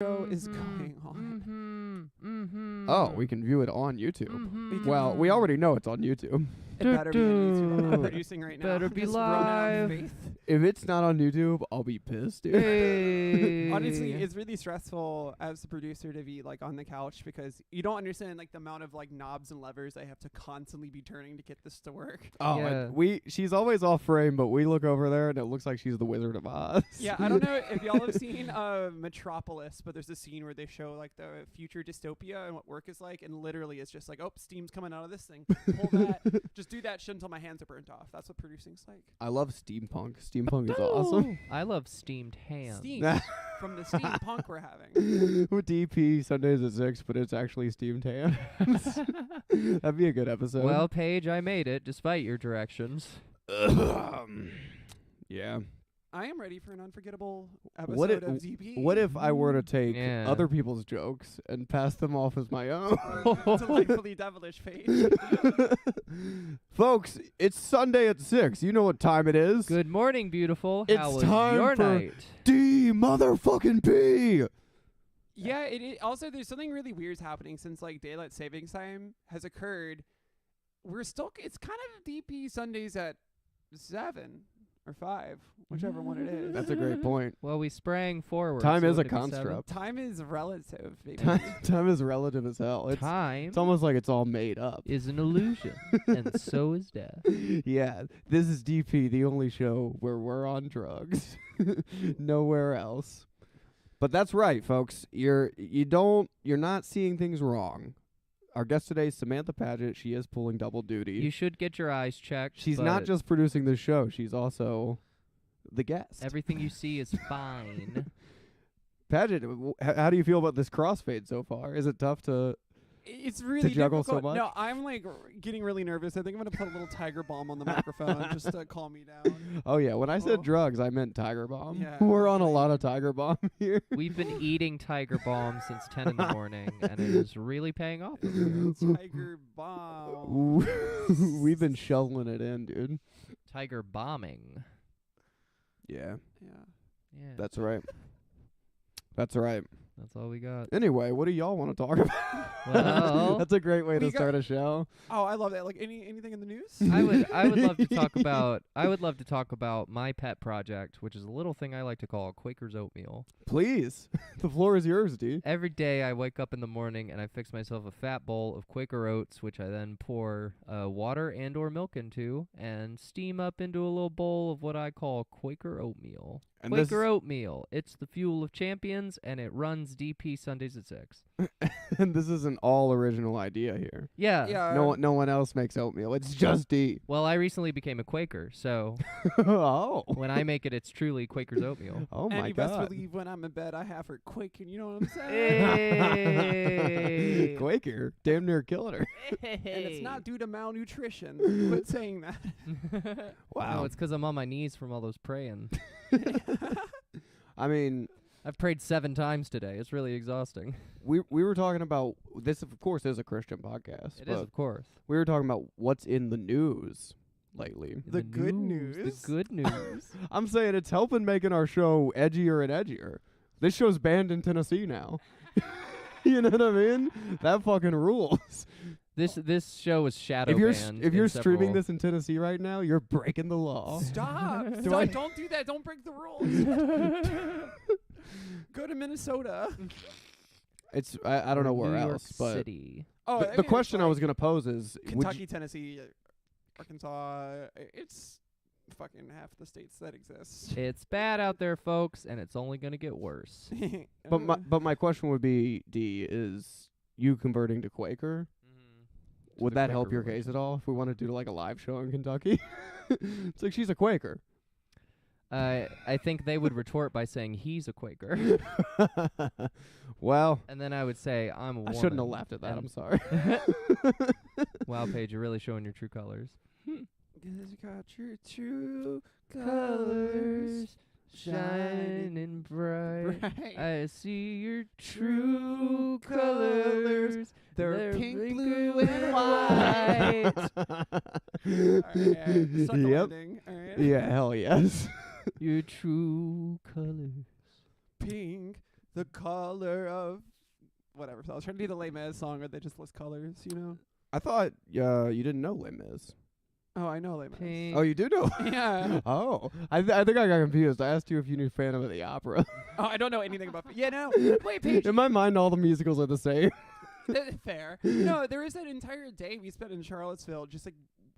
show is going on. Oh, we can view it on YouTube. Well, we already know it's on YouTube. It better be on YouTube. I'm not producing right now. Better be Just running out of live. faith. If it's not on YouTube, I'll be pissed, dude. Hey. Honestly, it's really stressful as a producer to be like on the couch because you don't understand like the amount of like knobs and levers I have to constantly be turning to get this to work. Oh, Yeah. and she's always off frame, but we look over there and it looks like she's the Wizard of Oz. Yeah, I don't know if y'all have seen Metropolis, but there's a scene where they show like the future dystopia and what work is like, and literally it's just like, oh, steam's coming out of this thing. Pull that. Just do that shit until my hands are burnt off. That's what producing's like. I love steampunk. Steampunk is awesome. I love steamed ham. Steam from the steampunk we're having. With DP Sundays at 6, but it's actually steamed ham. That'd be a good episode. Well, Paige, I made it despite your directions. Yeah. I am ready for an unforgettable episode of DP. What if I were to take Yeah. other people's jokes and pass them off as my own? Delightfully devilish Paige. Folks, it's Sunday at 6. You know what time it is. Good morning, beautiful. It's How was time your for- night? D motherfucking P. Yeah, also there's something really weird happening since like daylight savings time has occurred. It's kind of DP Sundays at 7 or 5, whichever one it is. That's a great point. Well, we sprang forward. Time so is a it'd be 7. construct. Time is relative, baby. Time is relative as hell. Time It's almost like it's all made up. is an illusion, and so is death. Yeah, this is DP, the only show where we're on drugs. Nowhere else. But that's right, folks. You're not seeing things wrong. Our guest today is Samantha Padgett. She is pulling double duty. You should get your eyes checked. She's not but just producing this show, she's also the guest. everything you see is fine. Padgett, how do you feel about this crossfade so far? Is it tough to It's really juggle so difficult. much? No, I'm like getting really nervous. I think I'm gonna put a little tiger balm on the microphone just to calm me down. Oh yeah, when I said Oh. drugs, I meant Tiger Bomb. Yeah, We're on a like- lot of Tiger Bomb here. We've been eating Tiger Balm since 10 in the morning, and it is really paying off. over here. Tiger balm. We've been shoveling it in, dude. Tiger bombing. Yeah, Yeah. Yeah, that's right. That's right. that's all we got. Anyway, what do y'all want to talk about? Well, That's a great way to We got- start a show. Oh, I love that. Like anything in the news? I would love to talk about my pet project, which is a little thing I like to call Quaker's oatmeal. Please. The floor is yours, D. Every day I wake up in the morning and I fix myself a fat bowl of Quaker oats, which I then pour water and or milk into and steam up into a little bowl of what I call Quaker oatmeal. And this- Quaker oatmeal. It's the fuel of champions, and it runs DP Sundays at 6. And this is an all original idea here. Yeah. Yeah. No one else makes oatmeal. It's just D. Well, I recently became a Quaker, so Oh. when I make it, it's truly Quaker's oatmeal. Oh and my you god. best believe when I'm in bed, I have her quaking. You know what I'm saying? Hey. Quaker, damn near killing her. And it's not due to malnutrition. Quit saying that. No, it's 'cause I'm on my knees from all those praying. I mean, I've prayed 7 times today. It's really exhausting. we were talking about this. Of course, is a Christian podcast. It is, but of course. we were talking about what's in the news lately. In The good news. The good news. I'm saying it's helping making our show edgier and edgier. This show's banned in Tennessee now. You know what I mean? That fucking rules. This show is shadow If you're banned. if you're in streaming several- this in Tennessee right now, you're breaking the law. Stop. Do Stop. I- Don't do that. Don't break the rules. Go to Minnesota. It's I don't know New where York else, but City. Oh, the question I was gonna pose is would Kentucky, you- Tennessee, Arkansas. It's fucking half the states that exist. It's bad out there, folks, and it's only gonna get worse. but my question would be, D, is you converting to Quaker? Would the that help Quaker your religion. case at all if we want to do like a live show in Kentucky? It's like she's a Quaker. I think they would retort by saying he's a Quaker, Well, and then I would say I'm a I woman. shouldn't have laughed at that. and- I'm sorry. Wow, Paige, you're really showing your true colors. 'Cause you got your true Colors colors shining bright. bright. I see your true colors. They're pink, blue, and and white. Alright, suck the Yep. landing. Alright. Yeah, hell yes. Your true colors. Pink, the color of whatever. So I was trying to do the Les Mis song where they just list colors, you know. I thought you didn't know Les Mis. Oh, I know Les Mis. Pink. Oh, you do know? Yeah. Oh, I think I got confused. I asked you if you knew Phantom of the Opera. Oh, I don't know anything about. Yeah, no. Wait, Paige. In my mind, all the musicals are the same. Fair. No, there was that entire day we spent in Charlottesville, just like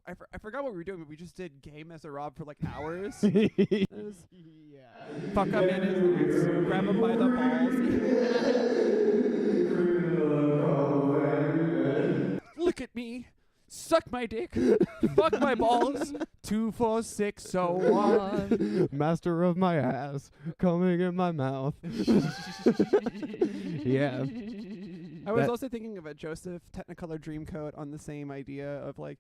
I forgot what we were doing, but we just did Gay Messerab for like hours. It was fuck him in his nuts, grab him by the balls. Look at me. Suck my dick. Fuck my balls. 24601. Master of my ass coming in my mouth. Yeah. I was also thinking of a Joseph Technicolor Dreamcoat on the same idea of like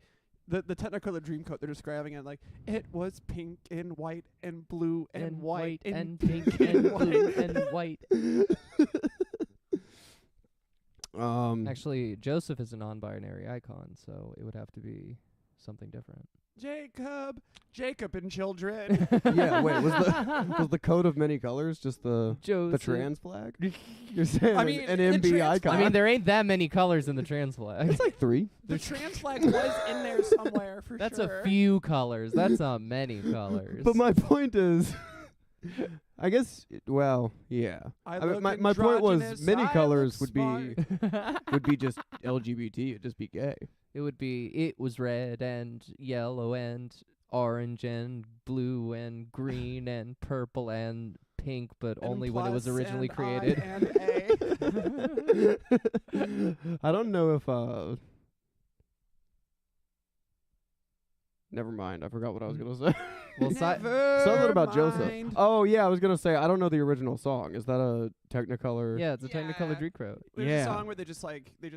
the Technicolor Dreamcoat they're describing it like it was pink and white and blue and white and pink and blue and white. Actually, Joseph is a non-binary icon, so it would have to be something different. Jacob and children. Yeah, wait, was the coat of many colors just the trans flag? You're saying I mean, an in MB trans icon? I mean, there ain't that many colors in the trans flag. it's like 3. The trans flag was in there somewhere for That's sure. a few colors. That's not many colors. But my point is, I guess, well, yeah. I mean, look my point was androgynous, many I colors look would be just LGBT. It'd just be gay. it was red and yellow and orange and blue and green and purple and pink, but and only when it was plus originally and created. I and A. I don't know if never mind. I forgot what I was gonna say. Well, Something about Joseph. mind. Oh yeah, I was gonna say I don't know the original song. Is that a Technicolor? yeah, it's a Technicolor Yeah. Dreamcoat. There's Yeah. a song where they just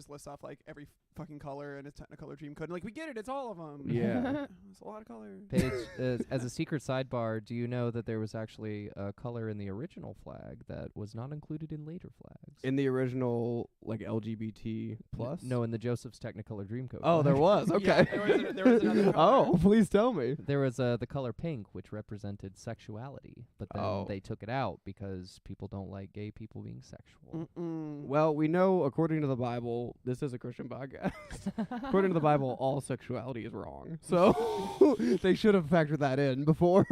list off like every fucking color in its Technicolor Dreamcoat. Like we get it, it's all of them. Yeah. It's a lot of colors. Paige, as a secret sidebar, do you know that there was actually a color in the original flag that was not included in later flags? In the original like LGBT plus. No, in the Joseph's Technicolor Dreamcoat. Oh, there was. Okay. Yeah, there was another color. Oh, please tell me. There was the color pink, which represented sexuality, but then they took it out because people don't like gay people being sexual. Well, we know according to the Bible, this is a Christian podcast. According to the Bible, all sexuality is wrong. So they should have factored that in before.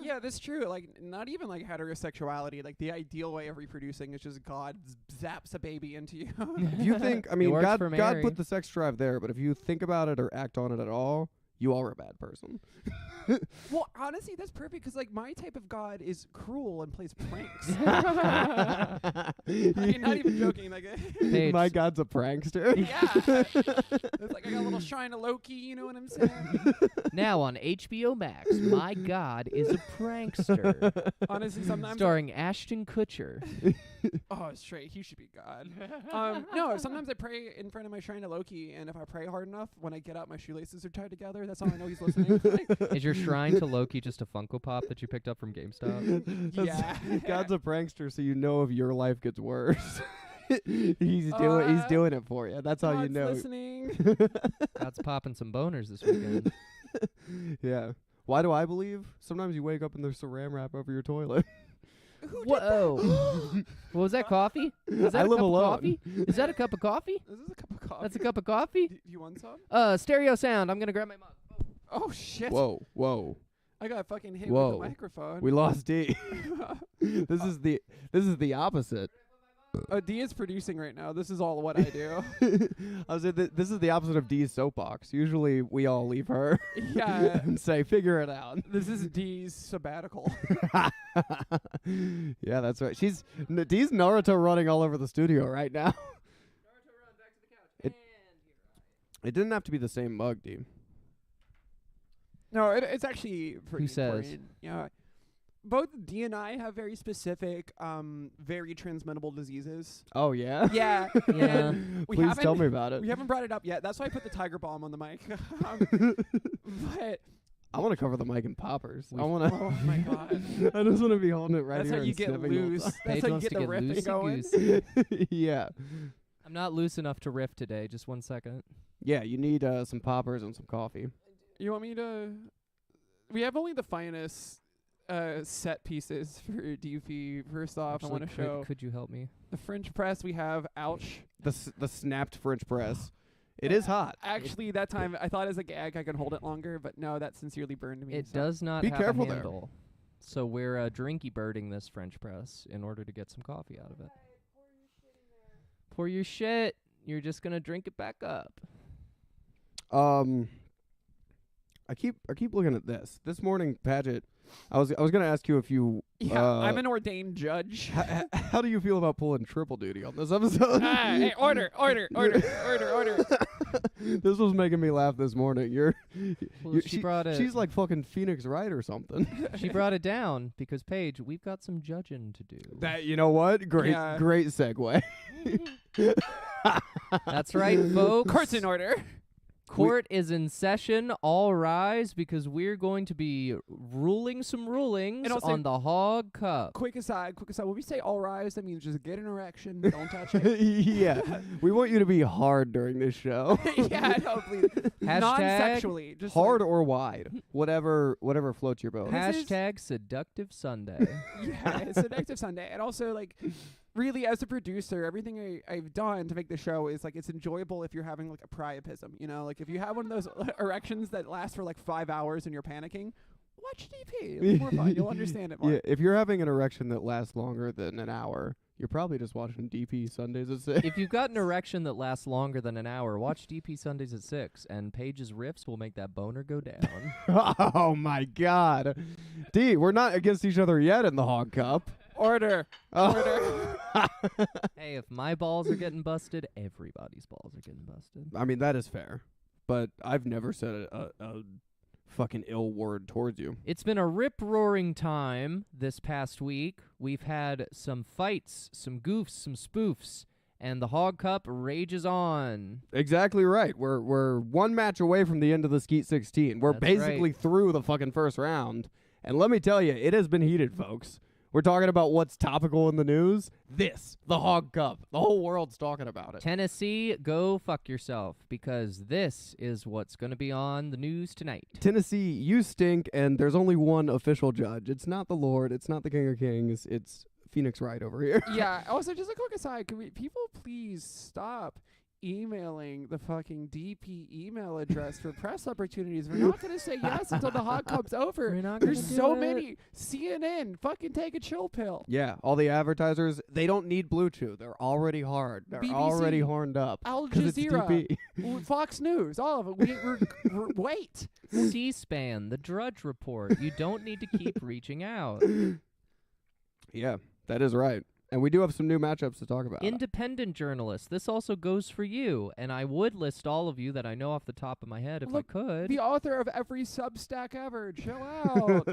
Yeah, that's true. Like, not even like heterosexuality. Like, the ideal way of reproducing is just God zaps a baby into you. If you think, I mean, worked God for God Mary. put the sex drive there, but if you think about it or act on it at all, you are a bad person. Well, honestly, that's perfect because like my type of God is cruel and plays pranks. I mean, not even joking. Like, Paige. My God's a prankster. yeah, it's like I got a little shrine of Loki. You know what I'm saying? Now on HBO Max, My God is a Prankster, Honestly, sometimes starring Ashton Kutcher. straight. He should be God. No, sometimes I pray in front of my shrine of Loki, and if I pray hard enough, when I get up, my shoelaces are tied together. That's how I know he's listening. Like, Is your shrine to Loki just a Funko Pop that you picked up from GameStop? yeah. God's a prankster, so you know if your life gets worse. he's doing it for you. That's how you God's know. listening. God's popping some boners this weekend. Yeah. Why do I believe? Sometimes you wake up and there's saran wrap over your toilet. Whoa! What was that, coffee? Is that I a live cup alone. Of coffee? Is that a cup of coffee? This is a cup of coffee. That's a cup of coffee? Do you want some? Stereo sound. I'm gonna grab my mug. Oh shit! Whoa. I got fucking hit Whoa. with the microphone. We lost D. This is the opposite. Dee is producing right now. This is all what I do. I was this is the opposite of Dee's soapbox. Usually we all leave her Yeah. and say, figure it out. This is Dee's sabbatical. Yeah, that's right. Dee's Naruto running all over the studio right now. Naruto run back to the couch. It- It didn't have to be the same mug, Dee. No, it's actually pretty Who says? important. Yeah. Both Dee and I have very specific, very transmittable diseases. Oh yeah. Yeah. Yeah. We Please tell haven't- me about it. We haven't brought it up yet. That's why I put the tiger balm on the mic. But I want to cover the mic in poppers. I We- want to. oh my god, I just want to be holding it right that's here. how you and get sniffing the whole loose. time. That's Paige how you wants get to the get riffing going. loosey-goosey. Yeah. I'm not loose enough to riff today. Just 1 second. Yeah, you need some poppers and some coffee. You want me to? We have only the finest set pieces for DP. First off, I want to show Could you help me? the French press we have. Ouch. The snapped French press. It is hot. Actually, that time I thought as a gag I could hold it longer, but no, that sincerely burned me. It so. does not Be have careful a there. handle. So we're drinky birding this French press in order to get some coffee out of it. Pour your shit. You're just gonna drink it back up. I keep looking at this. This morning, Padgett, I was gonna ask you if you. Yeah, I'm an ordained judge. How do you feel about pulling triple duty on this episode? Hey, order. This was making me laugh this morning. Well, she brought it. She's like fucking Phoenix Wright or something. She brought it down because Paige, we've got some judging to do. That, you know what? Great segue. That's right, folks. Court's in order. Court is in session. All rise, because we're going to be ruling some rulings And also- on the Hog Cup. Quick aside. When we say all rise, that means just get an erection. Don't touch it. Yeah, we want you to be hard during this show. Yeah, no, please. Hashtag Non-sexually. Just Hard or wide, whatever floats your boat. This is- Hashtag seductive Sunday. Yeah, it's Seductive Sunday. And also, like, really, as a producer, everything I've done to make the show is, like, it's enjoyable if you're having, like, a priapism, you know? Like, if you have one of those erections that last for, like, 5 hours and you're panicking, watch DP. It'll be more fun. You'll understand it more. Yeah, if you're having an erection that lasts longer than an hour, you're probably just watching DP Sundays at 6. If you've got an erection that lasts longer than an hour, watch DP Sundays at 6, and Paige's riffs will make that boner go down. Oh my God, D, we're not against each other yet in the Hog Cup. Order. Hey, if my balls are getting busted, everybody's balls are getting busted. I mean, that is fair, but I've never said a fucking ill word towards you. It's been a rip-roaring time this past week. We've had some fights, some goofs, some spoofs, and the Hog Cup rages on. Exactly right. We're one match away from the end of the Skeet 16. We're That's basically right. through the fucking first round, and let me tell you, it has been heated, folks. We're talking about what's topical in the news. The Hog Cup. The whole world's talking about it. Tennessee, go fuck yourself, because this is what's going to be on the news tonight. Tennessee, you stink, and there's only one official judge. It's not the Lord. It's not the King of Kings. It's Phoenix Wright over here. Yeah. Also, just a quick aside. Can people please stop emailing the fucking DP email address for press opportunities? We're not going to say yes until the Hog Cup's over. We're not There's gonna do so it. many. CNN, fucking take a chill pill. Yeah, all the advertisers, they don't need Blue Chew. They're already hard. They're BBC, already horned up. Al 'Cause it's Jazeera, DP. Fox News, all of it. Wait. C-SPAN, the Drudge Report. You don't need to keep reaching out. Yeah, that is right. And we do have some new matchups to talk about. Independent journalists. This also goes for you, and I would list all of you that I know off the top of my head if Look, I could. The author of every Substack ever. Chill out.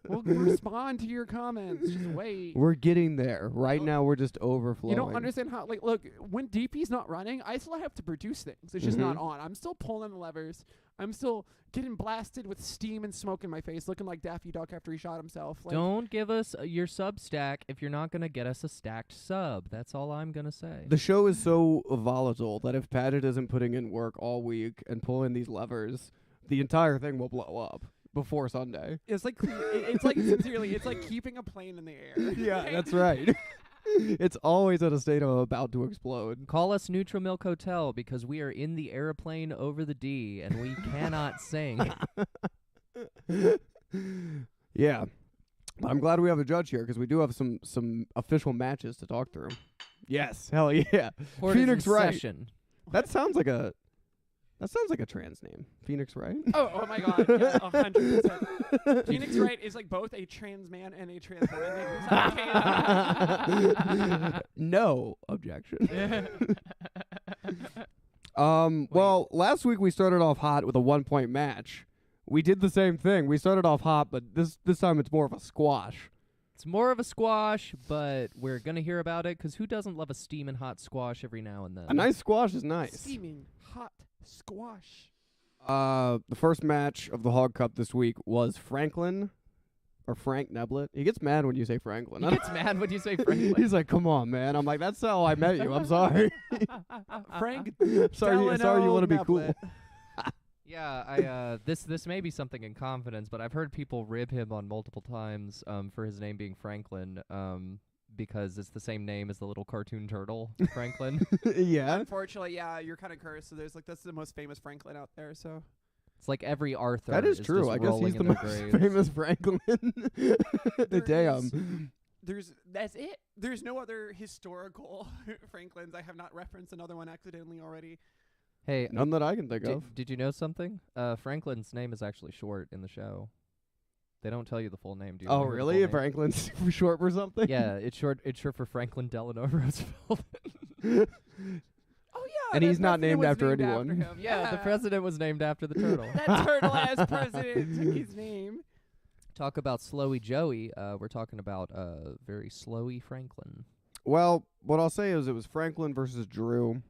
We'll respond to your comments. Just wait. We're getting there. Right now, we're just overflowing. You don't understand how, like, look, when DP's not running, I still have to produce things. It's just not on. I'm still pulling the levers. I'm still getting blasted with steam and smoke in my face, looking like Daffy Duck after he shot himself. Like, Don't give us your Substack if you're not going to get us a stacked sub. That's all I'm going to say. The show is so volatile that if Padgett isn't putting in work all week and pulling these levers, the entire thing will blow up before Sunday. It's like, it's like sincerely, it's like keeping a plane in the air. Yeah, that's right. It's always at a state of about to explode. Call us Neutral Milk Hotel because we are in the airplane over the D and we cannot sing. Yeah. I'm glad we have a judge here because we do have some official matches to talk through. Yes, hell yeah. Court is in Phoenix Wright. session. That sounds like a trans name. Phoenix Wright? Oh my God, yeah, 100%. Phoenix Wright is like both a trans man and a trans woman. No objection. Well, last week we started off hot with a 1-point match. We did the same thing. We started off hot, but this time it's more of a squash. It's more of a squash, but we're going to hear about it because who doesn't love a steaming hot squash every now and then? A nice squash is nice. Steaming hot squash. The first match of the Hog Cup this week was Frank Neblett. He gets mad when you say Franklin. He gets mad when you say Franklin. He's like, "Come on, man." I'm like, "That's how I met you. I'm sorry." Frank sorry you want to be cool. Neblett. Yeah, I this may be something in confidence, but I've heard people rib him on multiple times for his name being Franklin because it's the same name as the little cartoon turtle, Franklin. Yeah. Unfortunately, yeah, you're kind of cursed. So there's like that's the most famous Franklin out there. So It's like every Arthur. That is true. Just I guess rolling he's the in their most graves. famous Franklin. Damn. That's it. There's no other historical Franklins. I have not referenced another one accidentally already. Hey, None that I can think of. did you know something? Franklin's name is actually short in the show. They don't tell you the full name. Do you? Oh, wanna hear the really? full name? Franklin's short for something? Yeah, it's short. It's short for Franklin Delano Roosevelt. Oh yeah, And that he's not president named was after named anyone. him. Yeah, the president was named after the turtle. That turtle as president took his name. Talk about Slowy Joey. We're talking about very Slowy Franklin. Well, what I'll say is it was Franklin versus Drew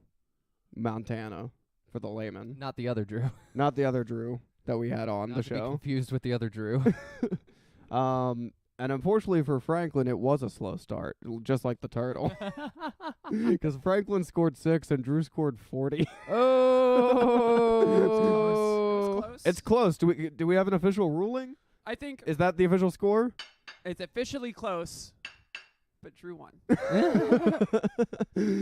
Montana for the layman. Not the other Drew. Not the other Drew that we had on Not the to be show. confused with the other Drew. And unfortunately for Franklin, it was a slow start, just like the turtle. Because Franklin scored 6 and Drew scored 40. Oh, It's close. It's close. Do we have an official ruling? I think Is that the official score? it's officially close, but Drew won.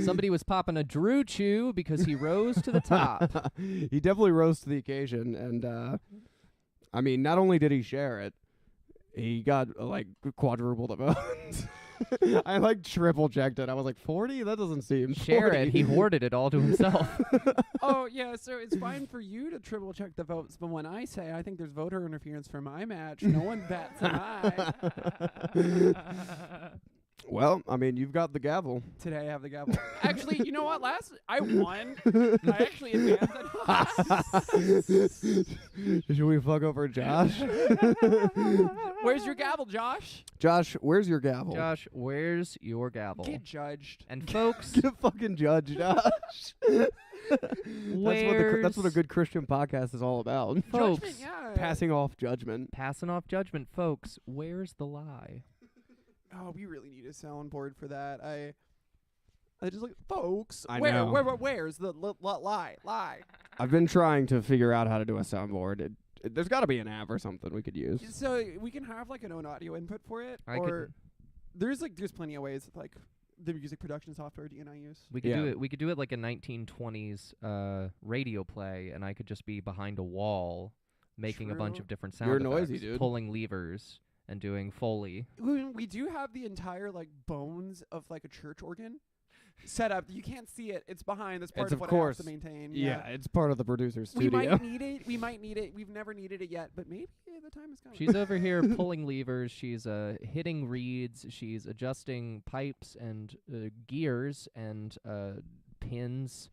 Somebody was popping a Drew chew because he rose to the top. He definitely rose to the occasion, and I mean, not only did he share it, he got like quadruple the votes. I like triple checked it. I was like 40. That doesn't seem Share 40. it. He hoarded it all to himself. Oh yeah, so it's fine for you to triple check the votes, but when I say I think there's voter interference for my match, no one bats an eye. Well, I mean, you've got the gavel. Today I have the gavel. Actually, you know what? I won. I actually advanced. Should we fuck over Josh? Where's your gavel, Josh? Josh, where's your gavel? Josh, where's your gavel? Get judged. And folks, Get a fucking judge, Josh. That's what a good Christian podcast is all about. folks, Judgment, yeah. Passing off judgment. passing off judgment, folks. Where's the lie? Oh, we really need a soundboard for that. I just like folks. I where, know. Where's the lie? I've been trying to figure out how to do a soundboard. There's got to be an app or something we could use. So we can have like an own audio input for it, there's plenty of ways with like the music production software Dee and I use. We could Yeah. do it. We could do it like a 1920s radio play, and I could just be behind a wall, making a bunch True. of different sound You're effects, noisy, dude. pulling levers and doing Foley. We do have the entire like bones of like a church organ set up. You can't see it. It's behind. That's part It's of of what I have course. to maintain. Yeah, it's part of the producer's We studio. might need it. We might need it. We've never needed it yet, but maybe the time is coming. She's over here pulling levers. She's hitting reeds. She's adjusting pipes and gears and pins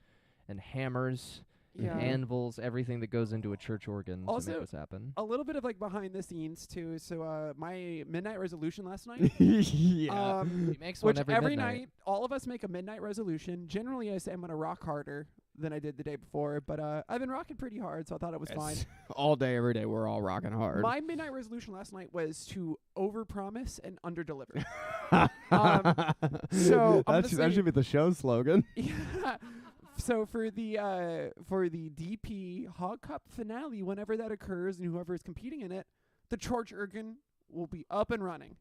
and hammers and Yeah. anvils, everything that goes into a church organ to Also- make this happen. A little bit of like behind the scenes too. So my midnight resolution last night. Yeah. He makes one Which every night, all of us make a midnight resolution. Generally, I say I'm gonna rock harder than I did the day before, but I've been rocking pretty hard, so I thought it was fine. All day, every day, we're all rocking hard. My midnight resolution last night was to overpromise and underdeliver. That should be the show slogan. Yeah. So for the DP Hog Cup finale, whenever that occurs and whoever is competing in it, the church organ will be up and running.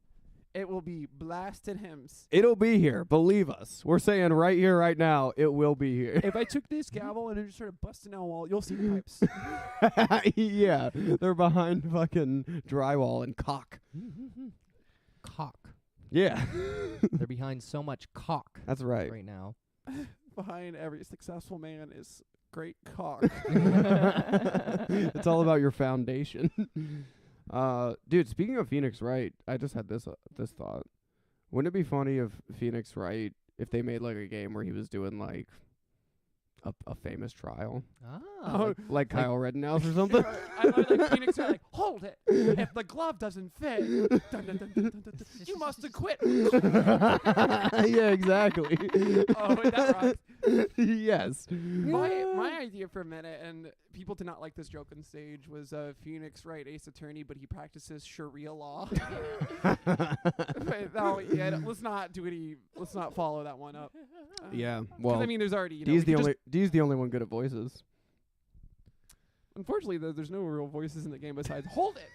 It will be blasted hymns. It'll be here. Believe us. We're saying right here, right now, it will be here. If I took this gavel and I just started busting down a wall, you'll see the pipes. Yeah, they're behind fucking drywall and caulk. Cock. Yeah, They're behind so much cock that's right. right now. Behind every successful man is great cock. It's all about your foundation. Dude, speaking of Phoenix Wright, I just had this thought. Wouldn't it be funny if Phoenix Wright, if they made like a game where he was doing like a famous trial, Oh, like Kyle Rittenhouse or something? I like Phoenix are like, hold it. If the glove doesn't fit, dun, dun, dun, dun, dun, dun, dun, you must acquit. Yeah, exactly. Oh, that rocks. Yes. My idea for a minute, and people did not like this joke on stage, was Phoenix Wright, ace attorney, but he practices Sharia law. But no, yeah, let's not follow that one up. Yeah. 'Cause Well, I mean, there's already Dee's the only one good at voices. Unfortunately, there's no real voices in the game besides "Hold it."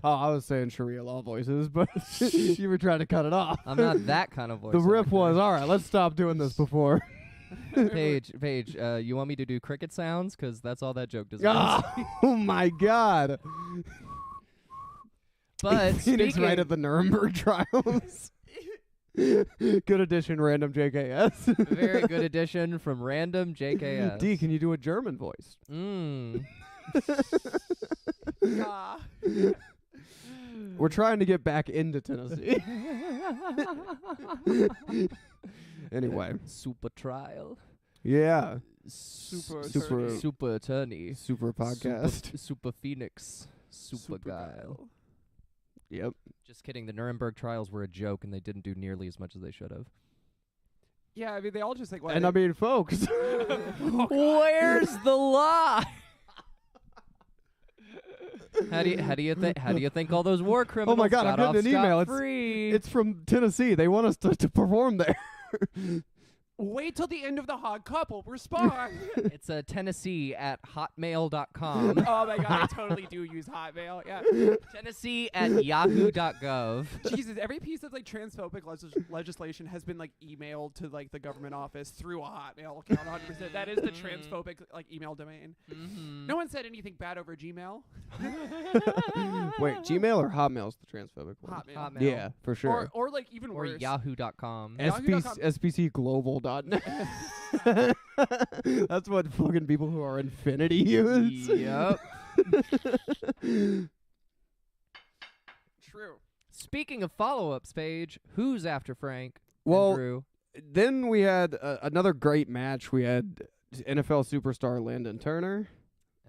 Oh, I was saying Sharia law voices, but you were trying to cut it off. I'm not that kind of voice. The rip actor. was, all right, let's stop doing this before. Paige, you want me to do cricket sounds? Because that's all that joke deserves. Oh, my God. But Phoenix speaking, right at the Nuremberg trials. Good addition, random JKS. very good addition from random JKS. D, can you do a German voice? Ah. We're trying to get back into Tennessee. Anyway, Super trial. yeah. Super attorney. Super podcast. Super Phoenix. Super guy. Guile. Yep. Just kidding. The Nuremberg trials were a joke, and they didn't do nearly as much as they should have. Yeah, I mean they all just like. And I mean, folks. Where's the lie? How do you think all those war criminals Oh my God, got I'm off getting an email. scot-free? It's from Tennessee. They want us to perform there. Wait till the end of the hot couple. Respond. It's Tennessee at hotmail.com. Oh my God, I totally do use Hotmail. Yeah. Tennessee at yahoo.gov. Jesus, every piece of like transphobic legislation has been like emailed to like the government office through a Hotmail account. 100%. That is the transphobic like email domain. Mm-hmm. No one said anything bad over Gmail. Wait, Gmail or Hotmail's the transphobic one? Hotmail. Yeah, for sure. Or like even Or worse. yahoo.com. Yahoo.com. SPCglobal.net. That's what fucking people who are Infinity use. Yep. True. Speaking of follow-ups, Paige, who's after Frank? Well, and Drew? then we had another great match. We had NFL superstar Landon Turner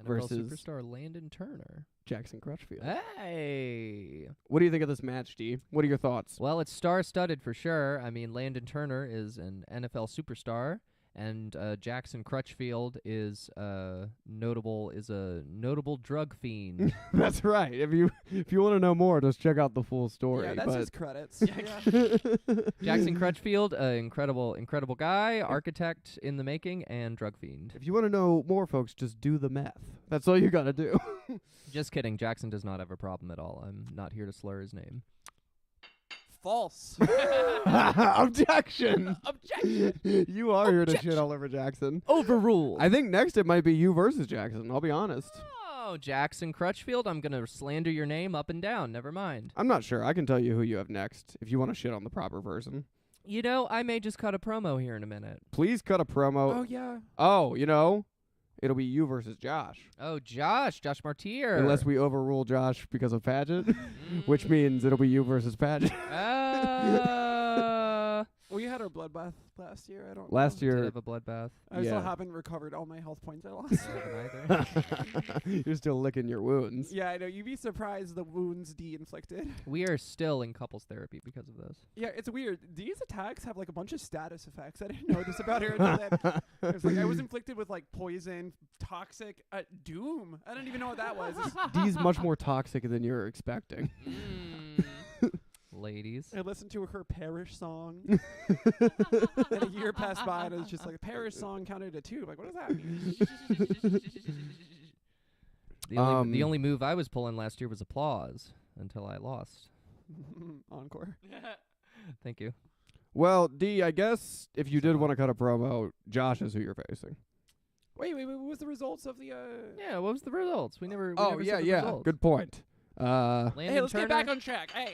NFL versus superstar Landon Turner. Jackson Crutchfield. Hey. What do you think of this match, D? What are your thoughts? Well, it's star-studded for sure. I mean, Landon Turner is an NFL superstar, and Jackson Crutchfield is a notable drug fiend. That's right. If you want to know more, just check out the full story. Yeah, that's but his credits. Yeah. Jackson Crutchfield, incredible guy, architect in the making, and drug fiend. if you want to know more, folks, just do the math. That's all you got to do. Just kidding. Jackson does not have a problem at all. I'm not here to slur his name. False. Objection. Objection. You are here to shit all over Jackson. Overruled. I think next it might be you versus Jackson. I'll be honest. Oh, Jackson Crutchfield, I'm going to slander your name up and down. Never mind. I'm not sure. I can tell you who you have next if you want to shit on the proper person. You know, I may just cut a promo here in a minute. Please cut a promo. Oh yeah. Oh, you know, it'll be you versus Josh. Oh, Josh Martier. Unless we overrule Josh because of Padgett, which means it'll be you versus Padgett. We had our bloodbath last year. I don't. Last know. Did year, have a bloodbath. I still yeah. haven't recovered all my health points I lost. I haven't either. You're still licking your wounds. Yeah, I know. You'd be surprised the wounds Dee inflicted. We are still in couples therapy because of this. Yeah, it's weird. Dee's attacks have like a bunch of status effects. I didn't know this about her until then. It's like I was inflicted with like poison, toxic, doom. I don't even know what that was. Dee's much more toxic than you're expecting. Ladies. I listened to her Parish song. And a year passed by, and it was just like a Parish song counted to 2. Like, what does that mean? The only move I was pulling last year was applause until I lost. Encore. Thank you. Well, D, I guess if you did want to cut a promo, Josh is who you're facing. Wait. What was the results of the? Yeah, what was the results? We never. Oh, we never yeah, said the yeah. results. Good point. Landon Hey, let's Turner? get back on track. Hey.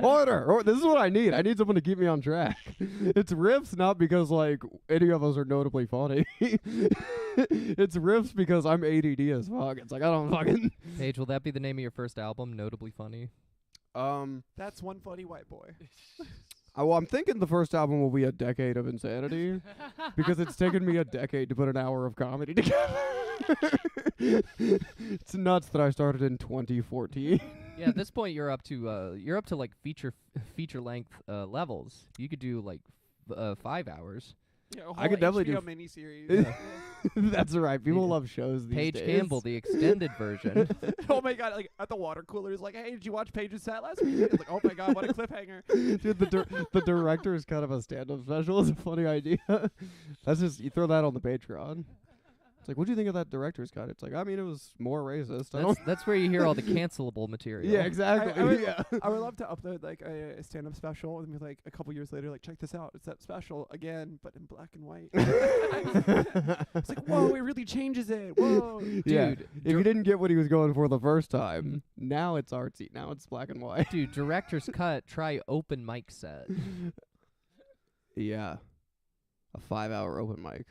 Order. This is what I need. I need someone to keep me on track. It's riffs not because like any of us are notably funny. It's riffs because I'm ADD as fuck. It's like I don't fucking. Paige, will that be the name of your first album? Notably funny. That's one funny white boy. Well, I'm thinking the first album will be a decade of insanity because it's taken me a decade to put an hour of comedy together. It's nuts that I started in 2014. Yeah, at this point you're up to like feature length levels. You could do like 5 hours. Yeah, a I could whole definitely HBO do miniseries. That's right. People love shows these Paige days. Campbell, the extended version. Oh my god! Like at the water cooler, is like, "Hey, did you watch Paige's set last week?" It's like, "Oh my god, what a cliffhanger!" Dude, the director is kind of a stand-up special. It's a funny idea. That's just you throw that on the Patreon. It's like, what do you think of that director's cut? It's like, I mean, it was more racist. I don't. That's where you hear all the cancelable material. Yeah, exactly. I would, yeah. I would love to upload like a stand-up special and be like a couple years later, like check this out, it's that special again, but in black and white. It's like, whoa, it really changes it. Whoa, Yeah. Dude, If you didn't get what he was going for the first time, now it's artsy. Now it's black and white. dude, director's cut, try open mic set. Yeah. A 5-hour open mic.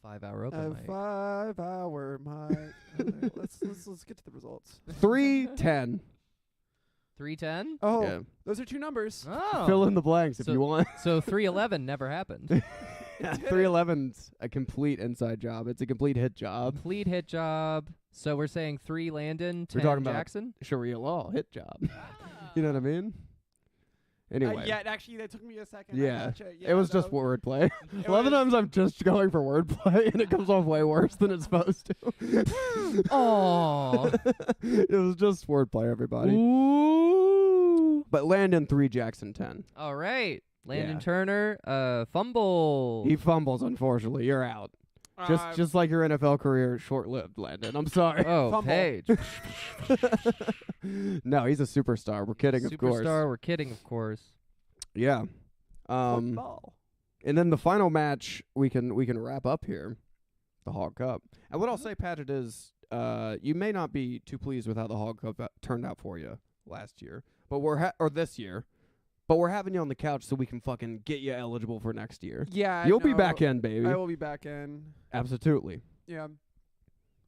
5-hour open mic. 5-hour mic. Let's get to the results. 3:10. 3:10? Oh, Yeah. those are two numbers. Oh. Fill in the blanks if So- you want. So 3:11 never happened. 311's a complete inside job. It's a complete hit job. Complete hit job. So we're saying 3 Landon, 10 We're talking about Jackson? Sharia law hit job. You know what I mean? Anyway. Yeah, actually, that took me a second. Yeah. Yeah, It was just no. wordplay. It A lot of was- times I'm just going for wordplay and it comes off way worse than it's supposed to. Oh. It was just wordplay, everybody. Ooh. But Landon 3, Jackson 10. All right. Landon Yeah. Turner, fumble. He fumbles, unfortunately. You're out. Just like your NFL career, short-lived, Landon. I'm sorry. Oh, Fumble. Paige. No, he's a superstar. We're kidding, of course. Superstar, we're kidding, of course. Yeah. Football. And then the final match we can wrap up here, the Hog Cup. And what I'll say, Padgett, is you may not be too pleased with how the Hog Cup turned out for you last year, but or this year, but we're having you on the couch so we can fucking get you eligible for next year. Yeah, You'll be no, back in, baby. I will be back in. Absolutely. Yeah.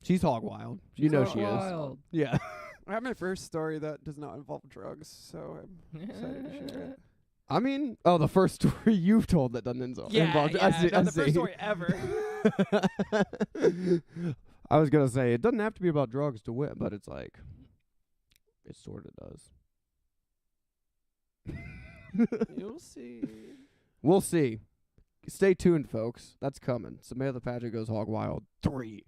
She's hog wild. You She's know hog she is. Wild. Yeah. I have my first story that does not involve drugs, so I'm excited to share it. I mean, the first story you've told that doesn't involve. I see. no, the first story ever. I was gonna say it doesn't have to be about drugs to win, but it's like it sort of does. You'll see. We'll see. Stay tuned, folks. That's coming. Samantha Padgett goes hog wild 3.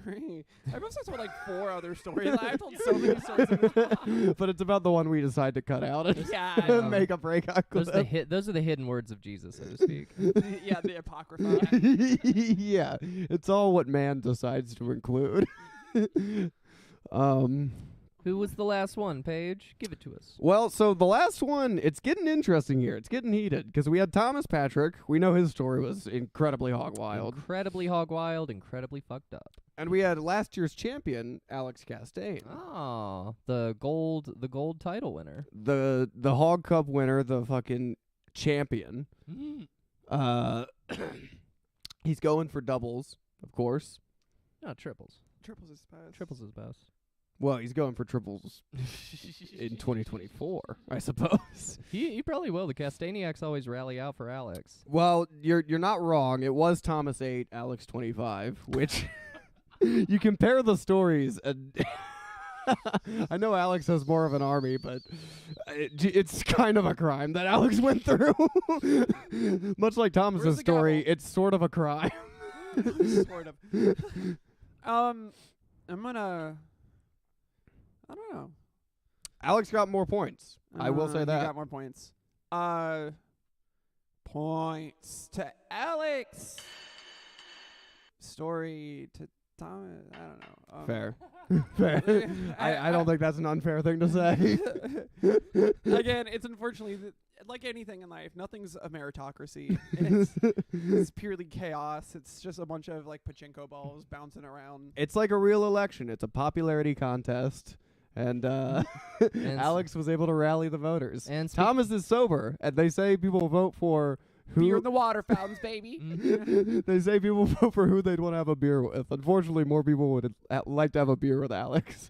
3. I must have told like 4 other stories. I've told so many stories. In this But it's about the one we decide to cut out and yeah, I know. make a breakout clip. Those are the hidden words of Jesus, so to speak. Yeah, the apocrypha. Yeah, it's all what man decides to include. Who was the last one, Paige? Give it to us. Well, so the last one, it's getting interesting here. It's getting heated because we had Thomas Patrick. We know his story was incredibly hog wild. Incredibly hog wild, incredibly fucked up. And we had last year's champion, Alex Castaigne. Oh, the gold title winner. The Hog Cup winner, the fucking champion. He's going for doubles, of course. No, triples. Triples is best. Triples is best. Well, he's going for triples in 2024, I suppose. He probably will. The Castaigniacs always rally out for Alex. Well, you're not wrong. It was Thomas 8, Alex 25, which you compare the stories. And I know Alex has more of an army, but it's kind of a crime that Alex went through. Much like Thomas's Where's the story, gavel? it's sort of a crime. Sort of. I'm gonna. I don't know. Alex got more points. I will say You that. got more points. Points to Alex. Story to Thomas. I don't know. Fair. Fair. I don't think that's an unfair thing to say. Again, it's unfortunately like anything in life, nothing's a meritocracy. It's purely chaos. It's just a bunch of like pachinko balls bouncing around. It's like a real election. It's a popularity contest. And Alex was able to rally the voters. And Thomas is sober, and they say people vote for who. Beer in the water fountains, baby. They say people vote for who they'd want to have a beer with. Unfortunately, more people would like to have a beer with Alex.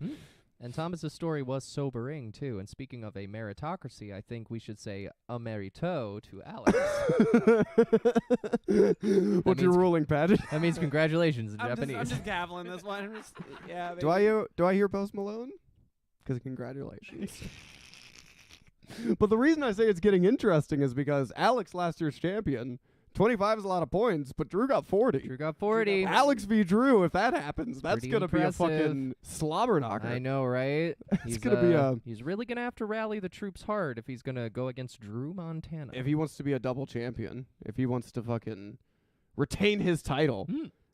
And Thomas's story was sobering too. And speaking of a meritocracy, I think we should say a merito to Alex. What's your means- ruling, Paget? That means congratulations in I'm Japanese. just gaveling this one. Yeah. Do I hear Post Malone? Because congratulations. But the reason I say it's getting interesting is because Alex, last year's champion, 25 is a lot of points, but Drew got 40. Drew got 40. Alex v. Drew, if that happens, that's Pretty going to be a impressive. fucking slobber knocker. I know, right? It's going to be a... He's really gonna have to rally the troops hard if he's gonna go against Drew Montana. If he wants to be a double champion, if he wants to fucking retain his title.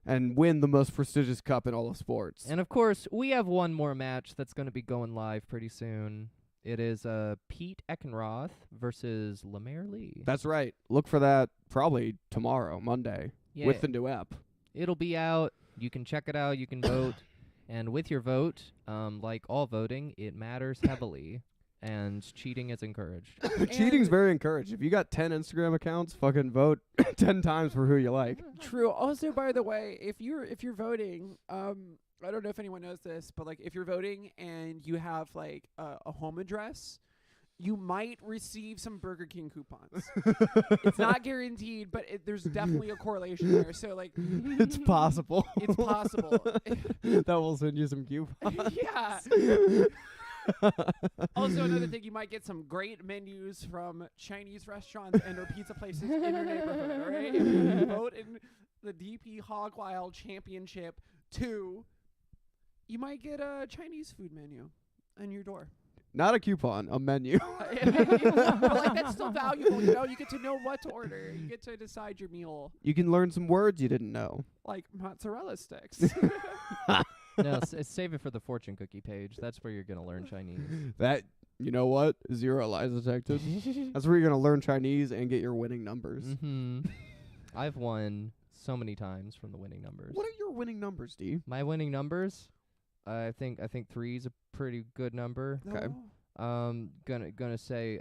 and win the most prestigious cup in all of sports. And of course, we have one more match that's going to be going live pretty soon. It is Pete Eckenroth versus Lemaire Lee. That's right. Look for that probably tomorrow, Monday, Yeah, with the new app. it'll be out. You can check it out. You can vote. And with your vote, like all voting, it matters heavily. And cheating is encouraged. Cheating's very encouraged. If you got 10 Instagram accounts, fucking vote 10 times for who you like. True. Also, by the way, if you're voting, I don't know if anyone knows this, but like if you're voting and you have like a home address, you might receive some Burger King coupons. It's not guaranteed, but there's definitely a correlation there. So like, It's possible. it's possible. That will send you some coupons. Yeah. Also, another thing, you might get some great menus from Chinese restaurants and or pizza places in your neighborhood. All right, if you vote in the DP Hog Wild Championship 2, you might get a Chinese food menu on your door. Not a coupon, a menu. But like that's still valuable, you know. You get to know what to order. You get to decide your meal, You can learn some words you didn't know. like mozzarella sticks. No, save it for the fortune cookie page. That's where you're going to learn Chinese. That, you know what? Zero lies detected. That's where you're going to learn Chinese and get your winning numbers. Mm-hmm. I've won so many times from the winning numbers. What are your winning numbers, D? My winning numbers? I think 3 is a pretty good number. Okay. No. Gonna say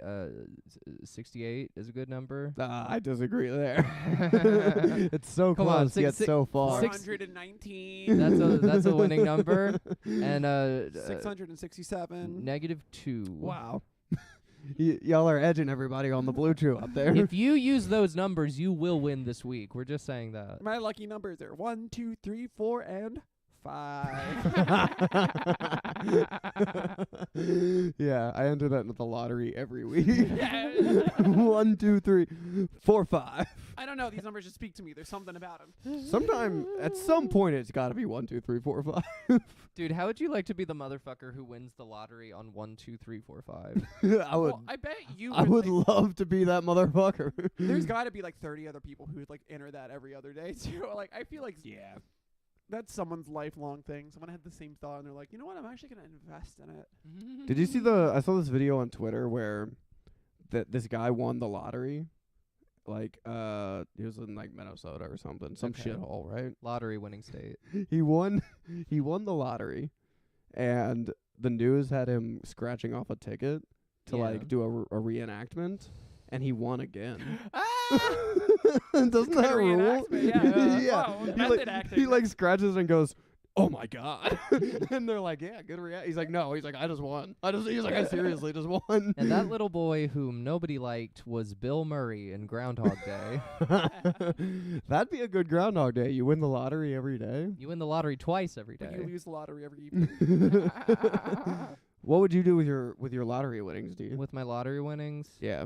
68 is a good number. I disagree there. It's so Come on, close yet so far. 419. That's a winning number. And 667. -2. Wow. Y'all are edging everybody on the Blue Chew up there. If you use those numbers, you will win this week. We're just saying that. My lucky numbers are 1, 2, 3, 4, and 5. Yeah, I enter that into the lottery every week. 1, 2, 3, 4, 5. I don't know. These numbers just speak to me. There's something about them. Sometime, at some point, it's got to be 1, 2, 3, 4, 5. Dude, how would you like to be the motherfucker who wins the lottery on 1, 2, 3, 4, 5? I would. Well, I bet you. I would like, love to be that motherfucker. there's got to be like 30 other people who would like enter that every other day too. Like I feel like Yeah. that's someone's lifelong thing. Someone had the same thought and they're like, you know what? I'm actually gonna invest in it. Did you see I saw this video on Twitter where this guy won the lottery. Like, he was in like Minnesota or something, some Okay. shithole, right? Lottery winning state. He won the lottery, and the news had him scratching off a ticket to Yeah. like do a reenactment, and he won again. Doesn't Doesn't that rule? Yeah. Yeah. Wow, He method like, acting. he like scratches and goes, "Oh my god!" And they're like, "Yeah, good react." He's like, "No," he's like, "I just won." He's like, "I seriously just won." And that little boy whom nobody liked was Bill Murray in Groundhog Day. That'd be a good Groundhog Day. You win the lottery every day. You win the lottery twice every But day. you lose the lottery every evening. What would you do with your lottery winnings, D? With my lottery winnings, Yeah.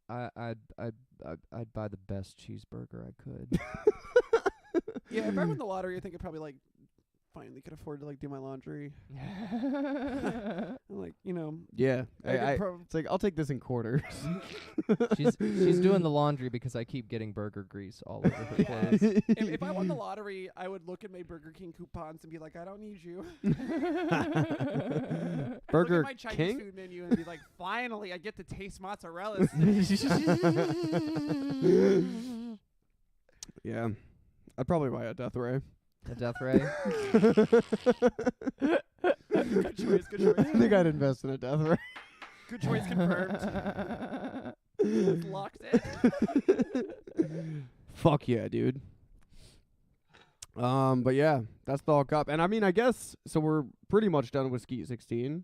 I'd buy the best cheeseburger I could. Yeah, if I won the lottery, I think I probably like finally could afford to like do my laundry. And, like, you know, Yeah. I could It's like, I'll take this in quarters. She's doing the laundry because I keep getting burger grease all over her clothes. if I won the lottery, I would look at my Burger King coupons and be like, I don't need you. Burger look at my Chinese King? food menu and be like, finally, I get to taste mozzarella. Yeah. I'd probably buy a Death Ray. A death ray. Good choice, good choice. I think I'd invest in a Death Ray. Good choice confirmed. That's locked in. Fuck yeah, dude. But yeah, that's the All Cup. And I mean, I guess, so we're pretty much done with Skeet 16.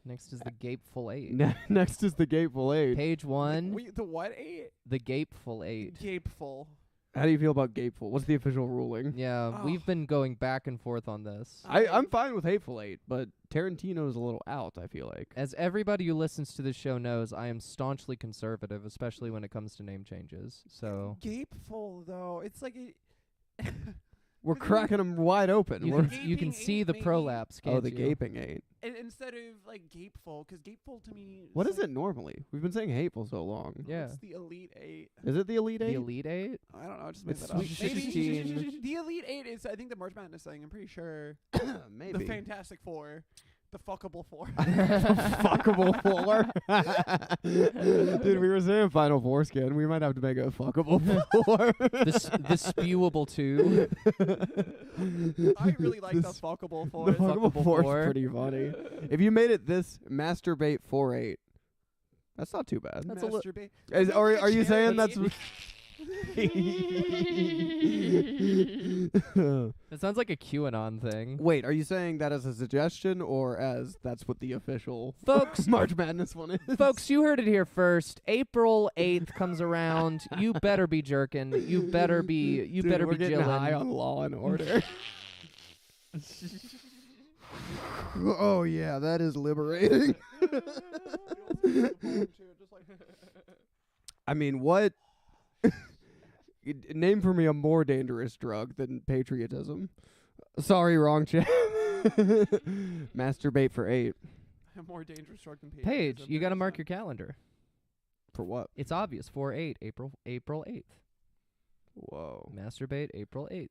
Next is the Gapeful 8. Next is the Gateful 8. Page 1, Wait, the what? 8? the Gapeful 8. Gapeful. How do you feel about Gateful? What's the official ruling? Yeah, Oh. we've been going back and forth on this. I'm fine with Hateful Eight, but Tarantino's a little out, I feel like. As everybody who listens to this show knows, I am staunchly conservative, especially when it comes to name changes. So Gapeful, though. It's like We're cracking them wide open. You We're- you can Gaping see eight, the maybe. prolapse, can't oh, the you? gaping 8. Instead of like gapeful, because gapeful to me. What is is it normally? We've been saying hateful so long. Yeah. It's the Elite 8. Is it the Elite 8? The Elite 8? I don't know. I just made It's that up. Sweet Maybe 16. the Elite 8 is I think the March Madness thing. I'm pretty sure. Maybe. The Fantastic Four. The fuckable 4. Fuckable 4. Dude, we were saying Final Foreskin. We might have to make a fuckable 4. The spewable 2. I really like the This- fuckable 4. The fuckable Fuckable 4 4. is pretty funny. If you made it this masturbate 4-8, that's not too bad. That's a li- Masturbate. Is, Is it are like a are you saying charity? that's? It sounds like a QAnon thing. Wait, are you saying that as a suggestion or as that's what the official Folks, March Madness one is? folks, you heard it here first. April 8th comes around. You better be jerking. You better be Dude, better we're be getting high jillin'. on Law and Order. Oh yeah, that is liberating. I mean, what? Name for me a more dangerous drug than patriotism. Sorry, wrong chat. Masturbate for 8. A more dangerous drug than Paige, patriotism. you got to There is mark none. your calendar. For what? It's obvious. 4/8, April 8th. Whoa. Masturbate April 8th.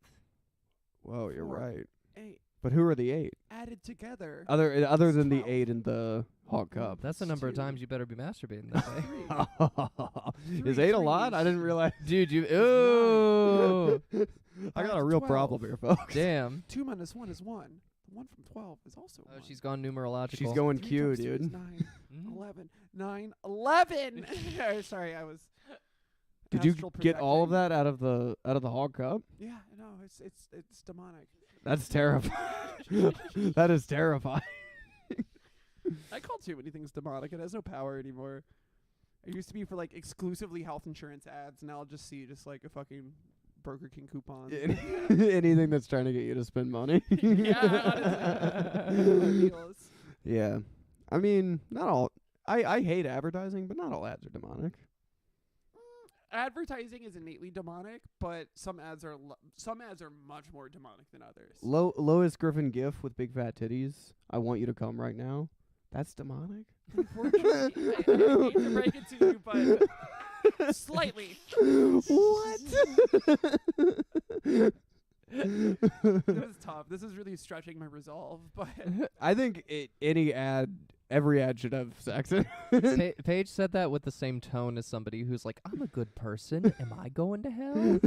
Whoa, you're 4, right. 8 But who are the 8? added together. Other than the 12. 8 in the Hog Cup. That's the number of 2. times you better be masturbating that day. 3. Is 8 a lot? I didn't realize. Dude, you ooh. I got Back a to real 12. problem here, folks. Damn. 2 minus 1 is 1. The 1 from 12 is also Oh, 1. she's gone numerological. She's going 3 Q, times 2 is dude. 9. Mm. 11. 9. 11. Sorry, I was. Did you astral get all of projecting. that out of the Hog Cup? Yeah, no, it's demonic. That's terrifying. That is terrifying. I call too many things demonic. It has no power anymore. It used to be for like exclusively health insurance ads. Now I'll just see just like a fucking Burger King coupon. Anything that's trying to get you to spend money. Yeah, honestly. Deals. Yeah. I mean, not all. I hate advertising, but not all ads are demonic. Advertising is innately demonic, but some ads are much more demonic than others. Lois Griffin gif with big fat titties. I want you to come right now. That's demonic. Unfortunately, I hate to break it to you, but slightly. What? This is tough. This is really stretching my resolve, but I think every ad should have sex in. Paige said that with the same tone as somebody who's like, I'm a good person. Am I going to hell?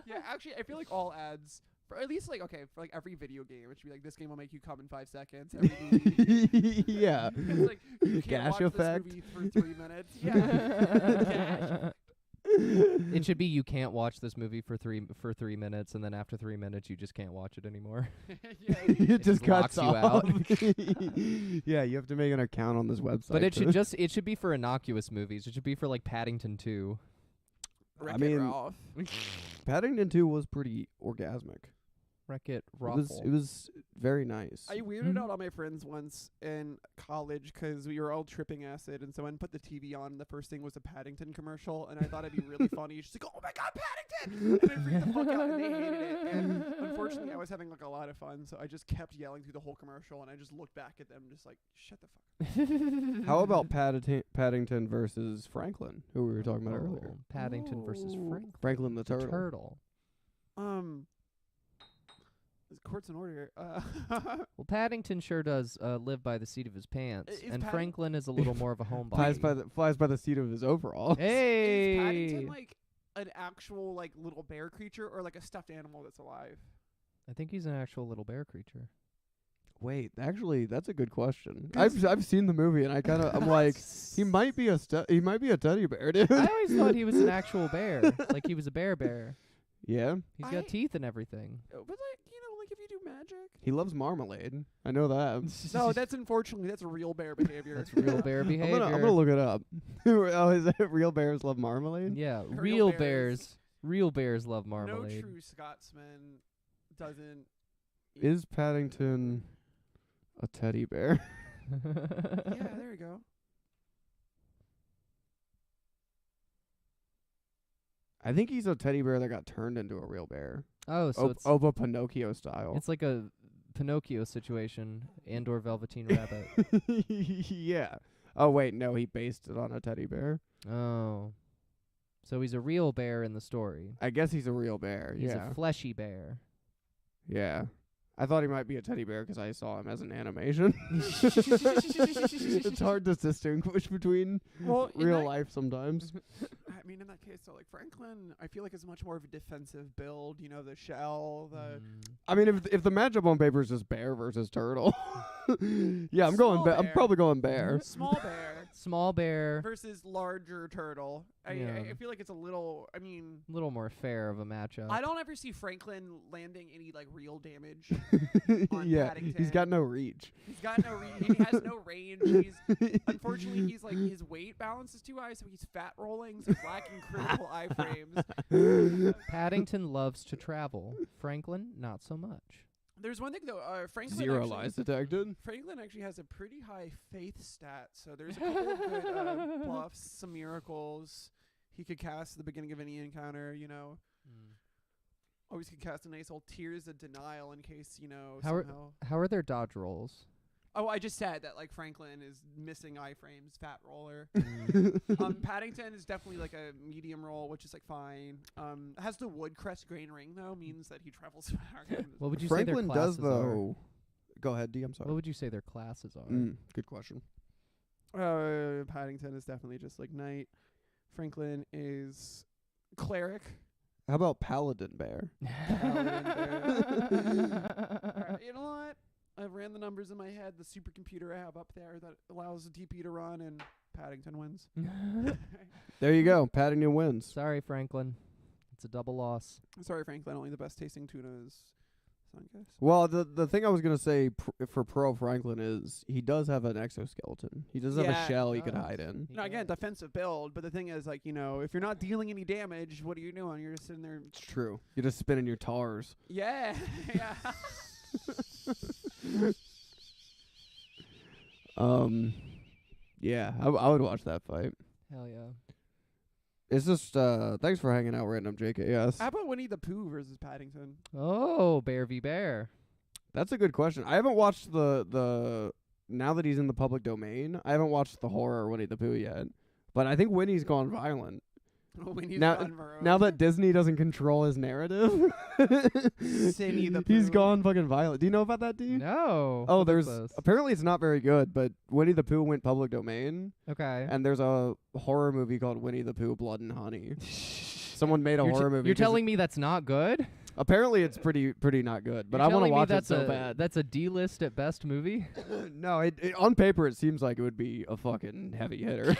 yeah, actually, I feel like all ads, for at least like for like every video game, it should be like this game will make you come in 5 seconds. Every movie, Yeah. it's like you can't Gash watch effect. this movie for 3 minutes. Yeah, Gash. It should be you can't watch this movie for 3 minutes, and then after 3 minutes you just can't watch it anymore. Yeah, It just locks cuts you off. out. Yeah, you have to make an account on this website. But it to- it should be for innocuous movies. It should be for like Paddington 2. Wreck-It mean, Ralph. Paddington 2 was pretty orgasmic. Wreck-It It Ruffle. was very nice. I weirded Mhm. out all my friends once in college 'cause we were all tripping acid, and someone put the TV on, and the first thing was a Paddington commercial, and I thought it'd be really funny. She's like, "Oh my god, Paddington!" And I freaked the fuck out, and they hated it. And unfortunately, I was having like a lot of fun, so I just kept yelling through the whole commercial, and I just looked back at them, just like, "Shut the fuck." How about Paddington versus Franklin, who we were talking about earlier? Oh, Paddington versus Ooh. Franklin. Franklin the turtle. Turtle. Court's in order. Well, Paddington sure does live by the seat of his pants, Is and Padding- Franklin is a little more of a Flies homebody. by the seat of his overalls. Hey, Is Paddington like an actual like little bear creature or like a stuffed animal that's alive? I think he's an actual little bear creature. Wait, actually, that's a good question. 'Cause- I've seen the movie and I'm like, he might be a teddy bear, dude. I always thought he was an actual bear, like he was a bear. Yeah, He's I- got teeth and everything. But like like if you do magic. he loves marmalade. I know that. No, that's unfortunately that's real bear behavior. That's real bear I'm behavior. gonna look it up. Oh, is that real bears love marmalade? Yeah, Real real bears. Real bears love No marmalade. true Scotsman doesn't. Is Paddington a teddy bear? Yeah, there you go. I think he's a teddy bear that got turned into a real bear. Oh, so it's Oba Pinocchio style. it's like a Pinocchio situation and/or Velveteen Rabbit. Yeah. Oh wait, no, he based it on a teddy bear. Oh, so he's a real bear in the story. I guess he's a real bear. He's yeah. a fleshy bear. Yeah. I thought he might be a teddy bear 'cause I saw him as an animation. It's hard to distinguish between real life sometimes. I mean, in that case, so like Franklin, I feel like is much more of a defensive build. You know, the shell, the I mean, if the matchup on paper is just bear versus turtle, yeah, I'm Small I'm bear. probably going bear. small bear Small bear, versus larger turtle. I feel like it's a little. I mean, a little more fair of a matchup. I don't ever see Franklin landing any like real damage. On Yeah, Paddington. he's got no reach. He's got no he has no range. Unfortunately, he's like his weight balance is too high, so he's fat rolling, so he's lacking critical iframes. Paddington loves to travel. Franklin, not so much. There's one thing though, Franklin Zero actually, lies detected. Franklin actually has a pretty high faith stat, so there's a couple of good bluffs, some miracles he could cast at the beginning of any encounter. You know, always could cast a nice old Tears of Denial in case somehow. How are their dodge rolls? Oh, I just said that like Franklin is missing iframes, fat roller. Paddington is definitely like a medium roll, which is like fine. Has the Woodcrest grain ring though, means that he travels far. What would you Franklin say their does classes are? though. Go ahead, D. I'm sorry. What would you say their classes are? Good question. Paddington is definitely just like knight. Franklin is cleric. How about Paladin Bear? Alright, you know what? I ran the numbers in my head. The supercomputer I have up there that allows the DP to run, and Paddington wins. There you go. Paddington wins. Sorry, Franklin. It's a double loss. Sorry, Franklin. Only the best tasting tuna is Sunkiss. Well, the thing I was gonna say for Pro Franklin is he does have an exoskeleton. He does have a shell he could hide in. No, again, defensive build. But the thing is, like, if you're not dealing any damage, what are you doing? You're just sitting there. It's true. You're just spinning your tars. Yeah, yeah. Yeah, I would watch that fight. Hell yeah. It's just thanks for hanging out, random JKS. How about Winnie the Pooh versus Paddington? Oh, Bear v. Bear. That's a good question. I haven't watched the now that he's in the public domain. I haven't watched the horror Winnie the Pooh yet, but I think Winnie's gone violent. Winnie's now, gone violent. Now that Disney doesn't control his narrative, Winnie the Pooh. He's gone fucking violent. Do you know about that, D? No. Oh, Look at there's this. apparently it's not very good, but Winnie the Pooh went public domain, Okay. and there's a horror movie called Winnie the Pooh: Blood and Honey. Someone made a horror movie. You're 'cause telling me that's not good? apparently it's pretty not good, but You're I want to telling me watch it that's so a, bad. That's a D-list at best movie? No, it on paper it seems like it would be a fucking heavy hitter.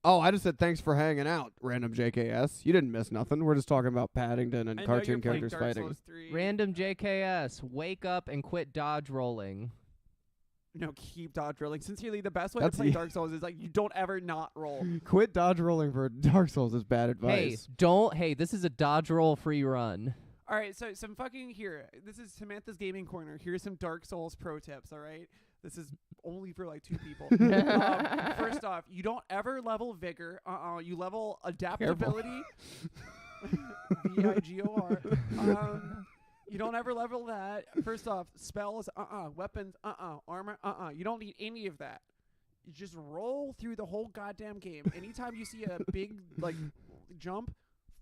Oh, I just said thanks for hanging out, random JKS. You didn't miss nothing. We're just talking about Paddington and I know cartoon you're playing characters Dark fighting. Souls 3. Random JKS, wake up and quit dodge rolling. No, keep dodge rolling. Sincerely, the best way That's to play the- Dark Souls is like you don't ever not roll. Quit dodge rolling for Dark Souls is bad advice. Hey, this is a dodge roll free run. All right, so some fucking here. This is Samantha's Gaming Corner. Here's some Dark Souls pro tips. All right, this is only for like 2 people. First off, you don't ever level vigor. You level adaptability. VIGOR. You don't ever level that. First off, spells. Weapons. Armor. You don't need any of that. You just roll through the whole goddamn game. Anytime you see a big like jump,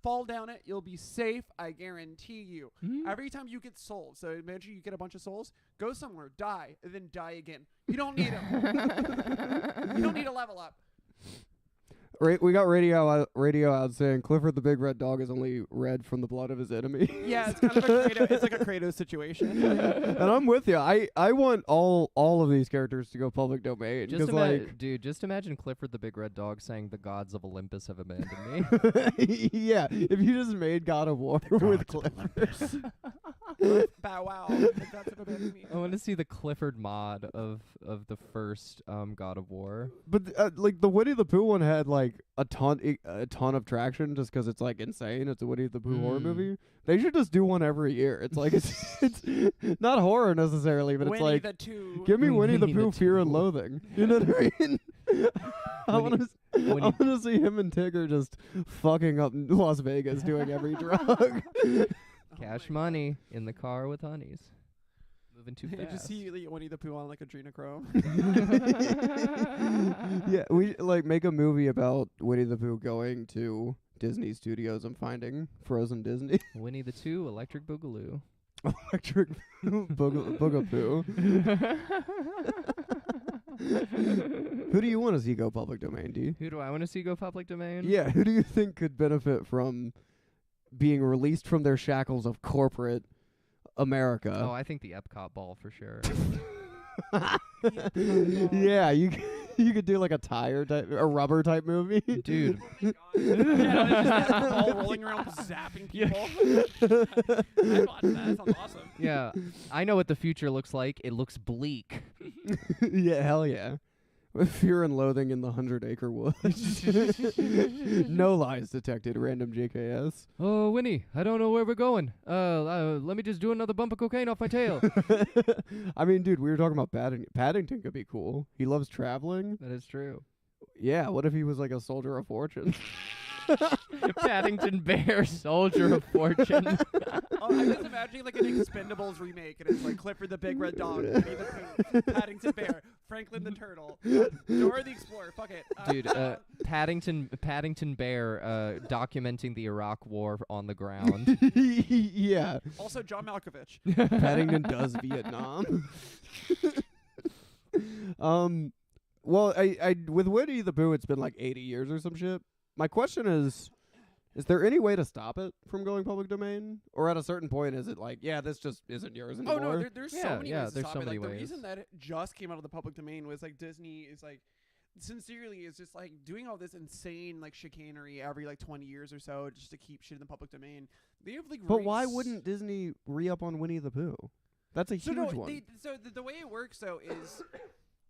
fall down it. You'll be safe. I guarantee you. Every time you get souls, so imagine you get a bunch of souls, go somewhere, die, and then die again. You don't need them. You don't need to level up. We got radio out saying Clifford the Big Red Dog is only red from the blood of his enemy. Yeah, it's kind of a Kratos, it's like a Kratos situation. And I'm with you. I want all of these characters to go public domain. Just Just imagine Clifford the Big Red Dog saying the gods of Olympus have abandoned me. yeah, if you just made God of War with Clifford. Bow Wow. Like, that's what it means. I want to see the Clifford mod of the first God of War. But like the Winnie the Pooh one had like a ton of traction just 'cause it's like insane. It's a Winnie the Pooh horror movie. They should just do one every year. It's like it's not horror necessarily, but Winnie it's like the Two. give me Winnie the Winnie the Pooh Fear and Two. Loathing. You know what I mean? I want to see him and Tigger just fucking up Las Vegas doing every drug. Cash money in the car with honeys. Moving too You fast. just see like, Winnie the Pooh on like adrenochrome. Yeah, we like make a movie about Winnie the Pooh going to Disney Studios and finding Frozen Disney. Winnie the Two, Electric Boogaloo. Electric Boogapoo. Who do you want to see go public domain, D? Who do I want to see go public domain? Yeah, who do you think could benefit from being released from their shackles of corporate America? Oh, I think the Epcot ball for sure. Yeah, you could do like a rubber type movie. Dude. Yeah, it's just that ball rolling around zapping people. I'd watch that. That sounds awesome. Yeah, I know what the future looks like. It looks bleak. Yeah, hell yeah. With Fear and Loathing in the 100-Acre Woods. No lies detected, random JKS. Oh, Winnie, I don't know where we're going. Let me just do another bump of cocaine off my tail. I mean, dude, we were talking about Paddington. Paddington could be cool. He loves traveling. That is true. Yeah, what if he was like a soldier of fortune? Paddington Bear, Soldier of Fortune. I'm just imagining like an Expendables remake, and it's like Clifford the Big Red Dog, Winnie the Pooh, Paddington Bear, Franklin the Turtle, Dora the Explorer. Fuck it, Dude, Paddington Bear documenting the Iraq War on the ground. Yeah. Also, John Malkovich. Paddington does Vietnam. Well, I with Winnie the Pooh, it's been like 80 years or some shit. My question is there any way to stop it from going public domain? Or at a certain point, is it like, yeah, this just isn't yours anymore? Oh no, there's so many ways to there's stop so it. many Like the ways. reason that it just came out of the public domain was like Disney is like sincerely is just like doing all this insane like chicanery every like 20 years or so just to keep shit in the public domain. They have like But why wouldn't Disney re-up on Winnie the Pooh? That's a huge one. The way it works though is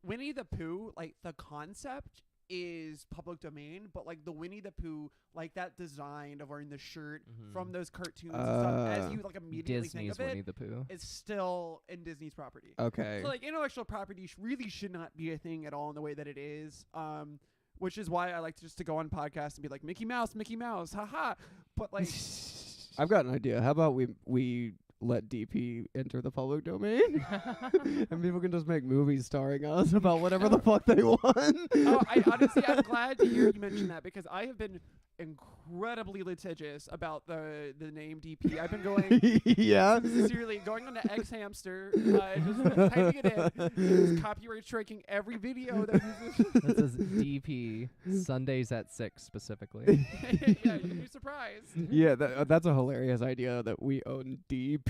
Winnie the Pooh, like the concept is public domain, but like the Winnie the Pooh, like that design of wearing the shirt from those cartoons and stuff, as you like immediately think Disney's of it, Winnie the Pooh. is still in Disney's property. Okay. So like intellectual property really should not be a thing at all in the way that it is. Which is why I like just to go on podcasts and be like Mickey Mouse, haha. But like, I've got an idea. How about we let DP enter the public domain, and people can just make movies starring us about whatever the fuck they want. I honestly, I'm glad to hear you mention that because I have been incredibly litigious about the name DP. I've been going, Yeah. sincerely, going on to X Hamster, just typing it in, just copyright striking every video that uses. That says DP, Sundays at 6 specifically. Yeah, you'd be surprised. Yeah, that's a hilarious idea that we own DP.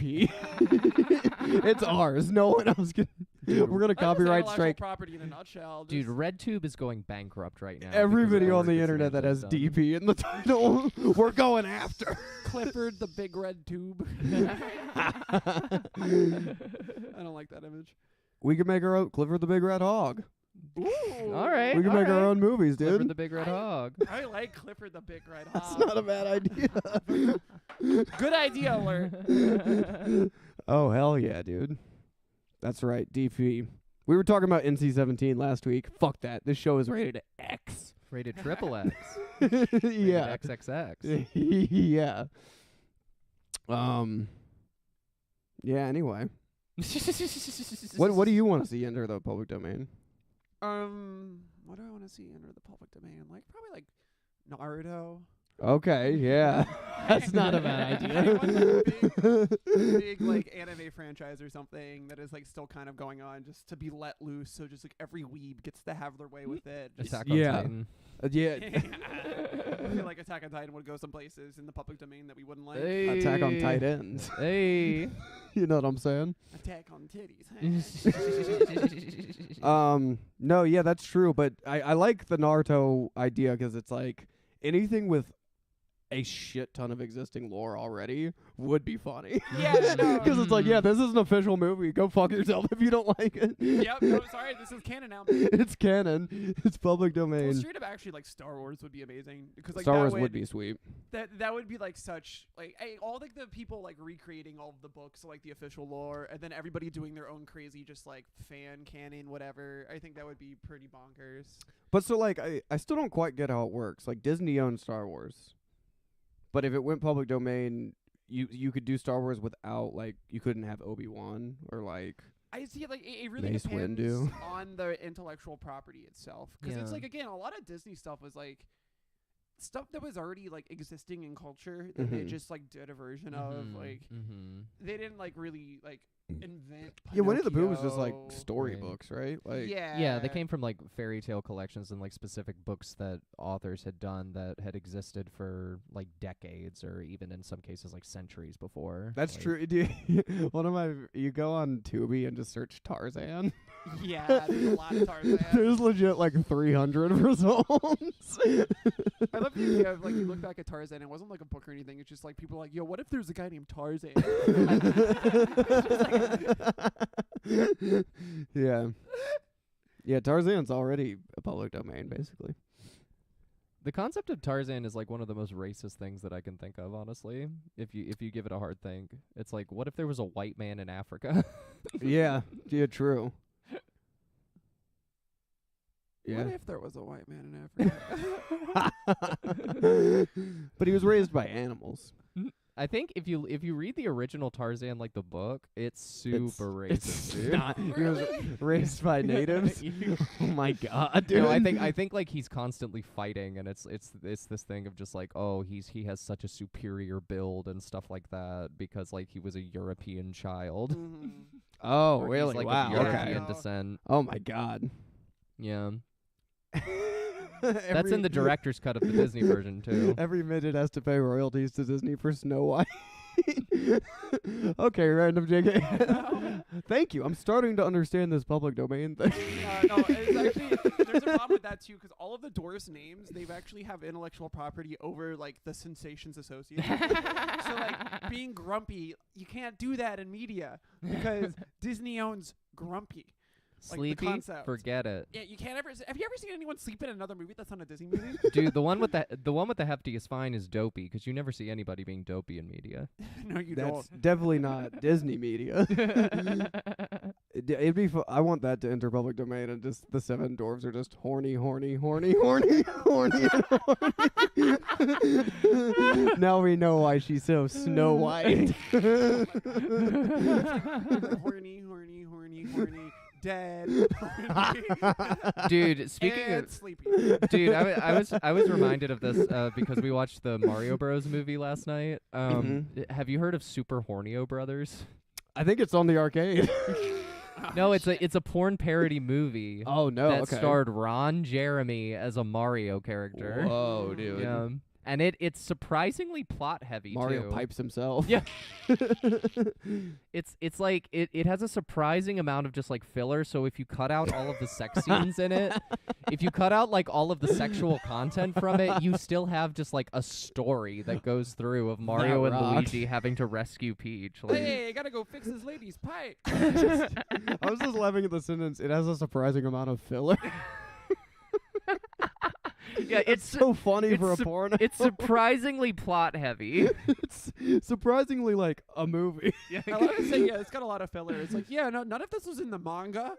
It's ours. No one else can. Dude, We're gonna That's just copyright intellectual strike property in a nutshell. Dude, Just- RedTube is going bankrupt right now. every because of video all on the this internet that has done. DP in the title. We're going after. Clifford the Big Red Tube. I don't like that image. We can make our own Clifford the Big Red Hog. Ooh. All right. We can make our alright. own movies, Clifford dude. the Big Red Hog. I like Clifford the Big Red That's Hog. not a bad idea. Good idea alert. Oh, hell yeah, dude. That's right, DP. We were talking about NC-17 last week. Fuck that. This show is rated X. Rated triple X. Yeah. Rated XXX. Yeah. Yeah, anyway. What do you want to see enter the public domain? What do I want to see enter the public domain? Like probably like Naruto. Okay, yeah. That's not a bad I want idea. a big like anime franchise or something that is like still kind of going on, just to be let loose. So just like every weeb gets to have their way with it. Just Attack on Yeah. Titan. Yeah. I feel like Attack on Titan would go some places in the public domain that we wouldn't like. Hey. Attack on tight ends. Hey. You know what I'm saying? Attack on titties. No, yeah, that's true. But I like the Naruto idea because it's like anything with a shit ton of existing lore already would be funny. Yeah, no. Because it's like, yeah, this is an official movie. Go fuck yourself if you don't like it. Yep. No, sorry. This is canon now. It's canon. It's public Well, domain. straight up, actually, like Star Wars would be amazing because like Star that Wars would be sweet. that would be like such like all like the people like recreating all of the books, like the official lore, and then everybody doing their own crazy just like fan canon whatever. I think that would be pretty bonkers. But so like I still don't quite get how it works. Like Disney owns Star Wars. But if it went public domain, you could do Star Wars without like you couldn't have Obi-Wan or like I see it like it really Mace depends Windu. on the intellectual property itself because it's Yeah. like again a lot of Disney stuff was like stuff that was already like existing in culture that they Mhm. just like did a version of like they didn't like really like invent Yeah, Winnie the Pooh was just like Pinocchio. storybooks, right? Like Yeah, they came from like fairy tale collections and like specific books that authors had done that had existed for like decades or even in some cases like centuries before. That's Like, true. You go on Tubi and just search Tarzan. Yeah, there's a lot of Tarzan. There's legit like 300 results. I love the idea of like you look back at Tarzan. It wasn't like a book or anything. It's just like people are like, yo, what if there's a guy named Tarzan? Yeah. Yeah, Tarzan's already a public domain, basically. the concept of Tarzan is like one of the most racist things that I can think of, honestly. If you give it a hard think. It's like, what if there was a white man in Africa? Yeah, true. What Yeah. if there was a white man in Africa? But he was raised by animals. I think if you read the original Tarzan, like the book, it's super racist. It's dude. not. He was raised by natives. Oh my god, dude. No, I think like he's constantly fighting, and it's this thing of just like, oh, he has such a superior build and stuff like that because like he was a European child. Mhm. Oh, Or he's, really? like, Wow. of European Okay. descent. Oh my god. Yeah, that's in the director's cut of the Disney version too. Every midget has to pay royalties to Disney for Snow White. Okay, random JK. Thank you. I'm starting to understand this public domain thing. No, it's actually there's a problem with that too because all of the dwarfs' names they've actually have intellectual property over like the sensations associated. So like being grumpy, you can't do that in media because Disney owns Grumpy. Like, the Sleepy, concept. forget it, Yeah, you can't ever. Have you ever seen anyone sleep in another movie that's not a Disney movie? dude. The one with the heftiest fine is Dopey because you never see anybody being dopey in media. No, you That's don't. definitely not Disney media. It'd be. I want that to enter public domain, and just the seven dwarves are just horny, horny, horny, horny, horny, and horny. Now we know why she's so Snow White. Horny, horny, horny, horny, dead. Dude, speaking and of sleepy. dude, I was reminded of this because we watched the Mario Bros movie last night. Have you heard of Super Hornio Brothers? I think it's on the arcade. No, it's a porn parody movie Oh no! that Okay. starred Ron Jeremy as a Mario character. Whoa, dude! Yeah. And it's surprisingly plot heavy Mario too. pipes himself. Yeah. It's like it has a surprising amount of just like filler, so if you cut out all of the sex scenes in it, if you cut out like all of the sexual content from it, you still have just like a story that goes through of Mario and rocks. Luigi having to rescue Peach. Like, Hey, I gotta go fix this lady's pipe. I was just laughing at the sentence. It has a surprising amount of filler. yeah, It's so funny for a su- porn. it's surprisingly plot heavy. It's surprisingly like a movie. I love to say, yeah, it's got a lot of filler. It's like, yeah, no, none of this was in the manga.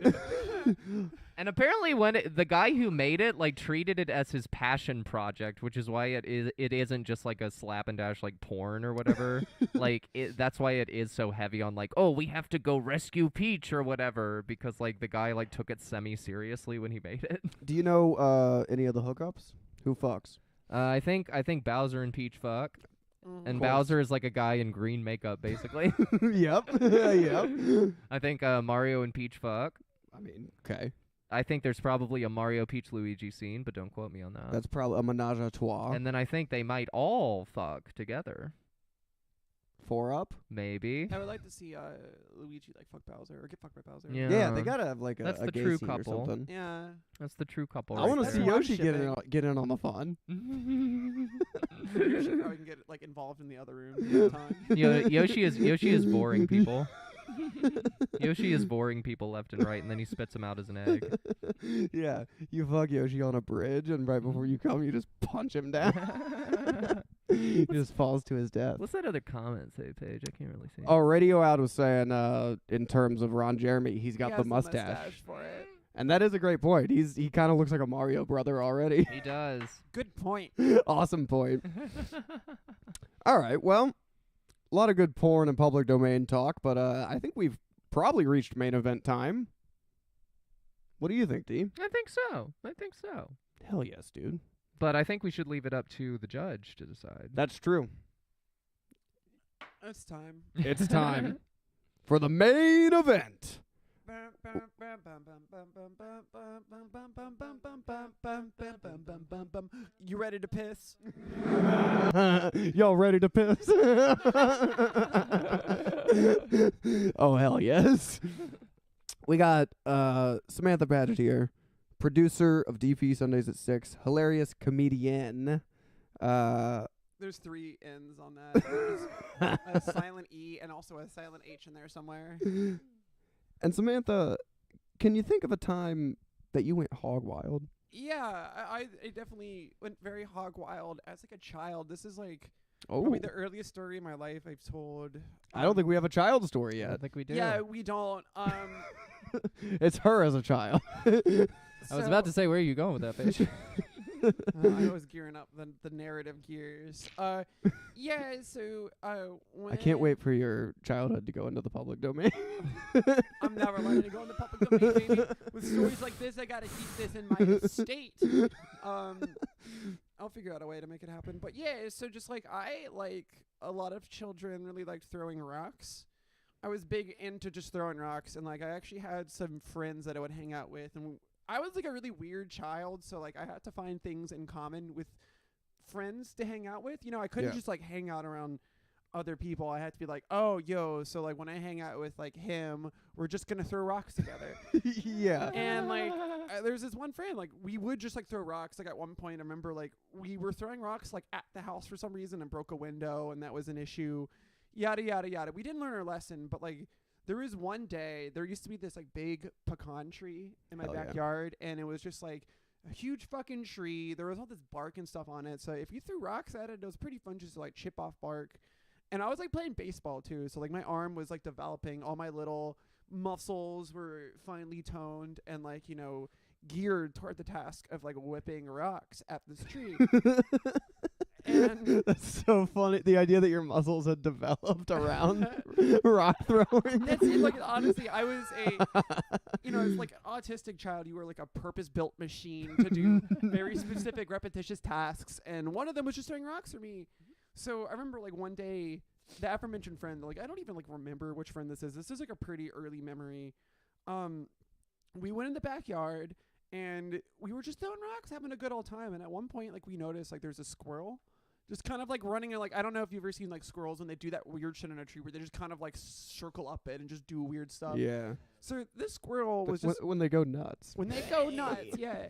And apparently, the guy who made it like treated it as his passion project, which is why it isn't just like a slap and dash like porn or whatever. Like that's why it is so heavy on like, oh, we have to go rescue Peach or whatever, because like the guy like took it semi seriously when he made it. Do you know any of the hookups? Who fucks? I think Bowser and Peach fuck, and course. Bowser is like a guy in green makeup basically. Yep. Yep. I think Mario and Peach fuck. I mean, okay. I think there's probably a Mario Peach Luigi scene, but don't quote me on that. That's probably a menage a trois. And then I think they might all fuck together. 4-up. Maybe. I would like to see Luigi like fuck Bowser or get fucked by Bowser. Yeah. Yeah, they gotta have like That's a the gay true scene or couple. something. Yeah. That's the true couple. I want to That's see who I'm Yoshi get in on the fun. Yoshi probably can get like involved in the other room all the time. Yoshi is boring people. Yoshi is boring people left and right, and then he spits them out as an egg. Yeah, you fuck Yoshi on a bridge, and right before you come, you just punch him down. He just falls to his death. What's that other comment say, Paige? I can't really see. Oh, Radio Out was saying, in terms of Ron Jeremy, he's got He the has mustache. for it. And that is a great point. He kind of looks like a Mario brother already. He does. Good point. Awesome point. All right, well, a lot of good porn and public domain talk, but I think we've probably reached main event time. What do you think, Dee? I think so. Hell yes, dude. But I think we should leave it up to the judge to decide. That's true. It's time. It's time for the main event. You ready to piss? Y'all ready to piss? Oh, hell yes. We got Samantha Padgett here, producer of DP Sundays at 6, hilarious comedian. There's 3 N's on that. There's a silent E and also a silent H in there somewhere. And Samantha, can you think of a time that you went hog wild? Yeah, I definitely went very hog wild as like a child. This is like Oh, probably the earliest story in my life I've told. I don't think we have a child story I yet. don't think we do. Yeah, we don't. It's her as a child. I was about to say, where are you going with that, Paige? I was gearing up the narrative gears. Yeah. So I can't wait for your childhood to go into the public domain. I'm never letting it go in the public domain, baby. With stories like this, I gotta keep this in my estate. I'll figure out a way to make it happen. But yeah, so just like I, like a lot of children, really liked throwing rocks. I was big into just throwing rocks, and like I actually had some friends that I would hang out with, and I was like a really weird child, so like I had to find things in common with friends to hang out with. You know, I couldn't just like hang out around other people. I had to be like, oh, yo, so like when I hang out with like him, we're just gonna throw rocks together. Yeah. And like there's this one friend, like we would just like throw rocks. Like at one point I remember like we were throwing rocks like at the house for some reason and broke a window, and that was an issue. Yada yada yada. We didn't learn our lesson, but like there was one day there used to be this like big pecan tree in my backyard, and it was just like a huge fucking tree. There was all this bark and stuff on it, so if you threw rocks at it, it was pretty fun just to like chip off bark. And I was like playing baseball too, so like my arm was like developing. All my little muscles were finely toned and like, you know, geared toward the task of like whipping rocks at this tree. And that's so funny. The idea that your muscles had developed around rock throwing. That's it. Like honestly, I was a, you know, as like an autistic child, you were like a purpose-built machine to do very specific, repetitious tasks, and one of them was just throwing rocks for me. So I remember like one day, the aforementioned friend, like I don't even like remember which friend this is. This is like a pretty early memory. We went in the backyard and we were just throwing rocks, having a good old time. And at one point, like we noticed like there's a squirrel just kind of like running, and like I don't know if you've ever seen like squirrels when they do that weird shit in a tree where they just kind of like circle up it and just do weird stuff. Yeah. So this squirrel was just when they go nuts. when they go nuts, yeah.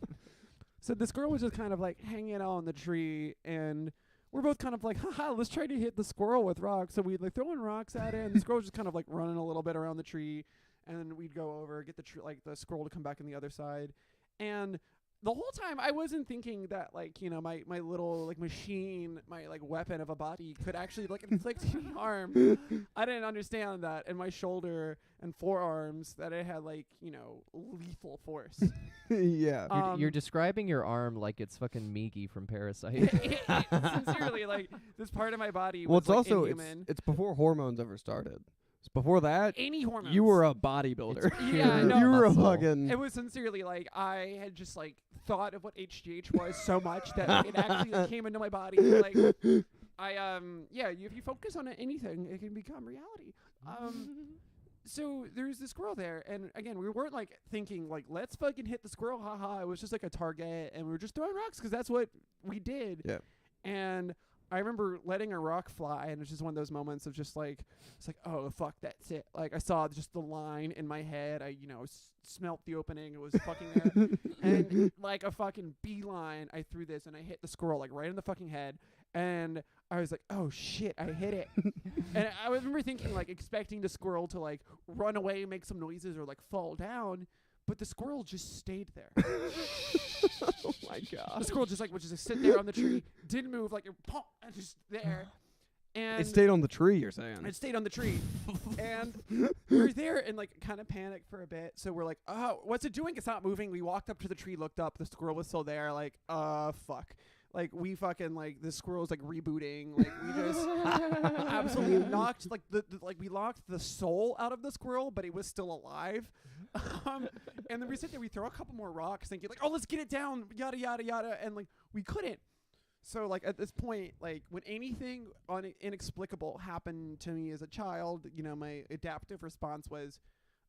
So the squirrel was just kind of like hanging out on the tree, and we're both kind of like, haha, let's try to hit the squirrel with rocks. So we'd like throwing rocks at it, and the squirrel was just kind of like running a little bit around the tree, and then we'd go over, get the the squirrel to come back on the other side. And the whole time I wasn't thinking that like, you know, my little like machine, my like weapon of a body could actually like inflict harm. I didn't understand that in my shoulder and forearms that it had like, you know, lethal force. Yeah. You're describing your arm like it's fucking Migi from Parasite. Sincerely, like this part of my body Well, was it's like also inhuman. it's before hormones ever started. It's before that. Any hormones. You were a bodybuilder. It's pure Yeah, no. You were a muscle. fucking. It was sincerely like I had just like thought of what HGH was so much that it actually like, came into my body. Like I yeah, if you focus on anything, it can become reality. So there's this squirrel there, and again, we weren't like thinking like let's fucking hit the squirrel, haha. It was just like a target, and we were just throwing rocks because that's what we did. Yeah. And I remember letting a rock fly, and it's just one of those moments of just like, it's like, oh fuck, that's it. Like I saw just the line in my head. I smelt the opening. It was fucking there, and like a fucking beeline, I threw this and I hit the squirrel like right in the fucking head, and I was like, oh shit, I hit it. And I remember thinking like expecting the squirrel to like run away, make some noises, or like fall down. But the squirrel just stayed there. Oh my god. The squirrel just like would just sit there on the tree, didn't move, like pop, and just there. And It stayed on the tree, you're saying? it stayed on the tree. And we were there and like kind of panicked for a bit. So we're like, oh, what's it doing? It's not moving. We walked up to the tree, looked up, the squirrel was still there, like, fuck. Like we fucking like the squirrel's like rebooting. Like we just absolutely knocked like we locked the soul out of the squirrel, but it was still alive. And then we sit there, we throw a couple more rocks, thinking like, oh, let's get it down, yada yada yada, and like we couldn't. So like at this point, like when anything inexplicable happened to me as a child, my adaptive response was,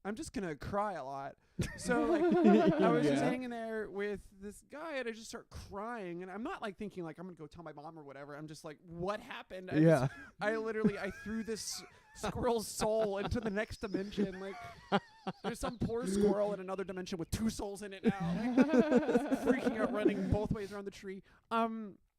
I'm just gonna cry a lot. So like I was just hanging there with this guy, and I just start crying, and I'm not like thinking like I'm gonna go tell my mom or whatever. I'm just like, what happened? I literally threw this squirrel's soul into the next dimension. Like there's some poor squirrel in another dimension with 2 souls in it now, like, freaking out, running both ways around the tree.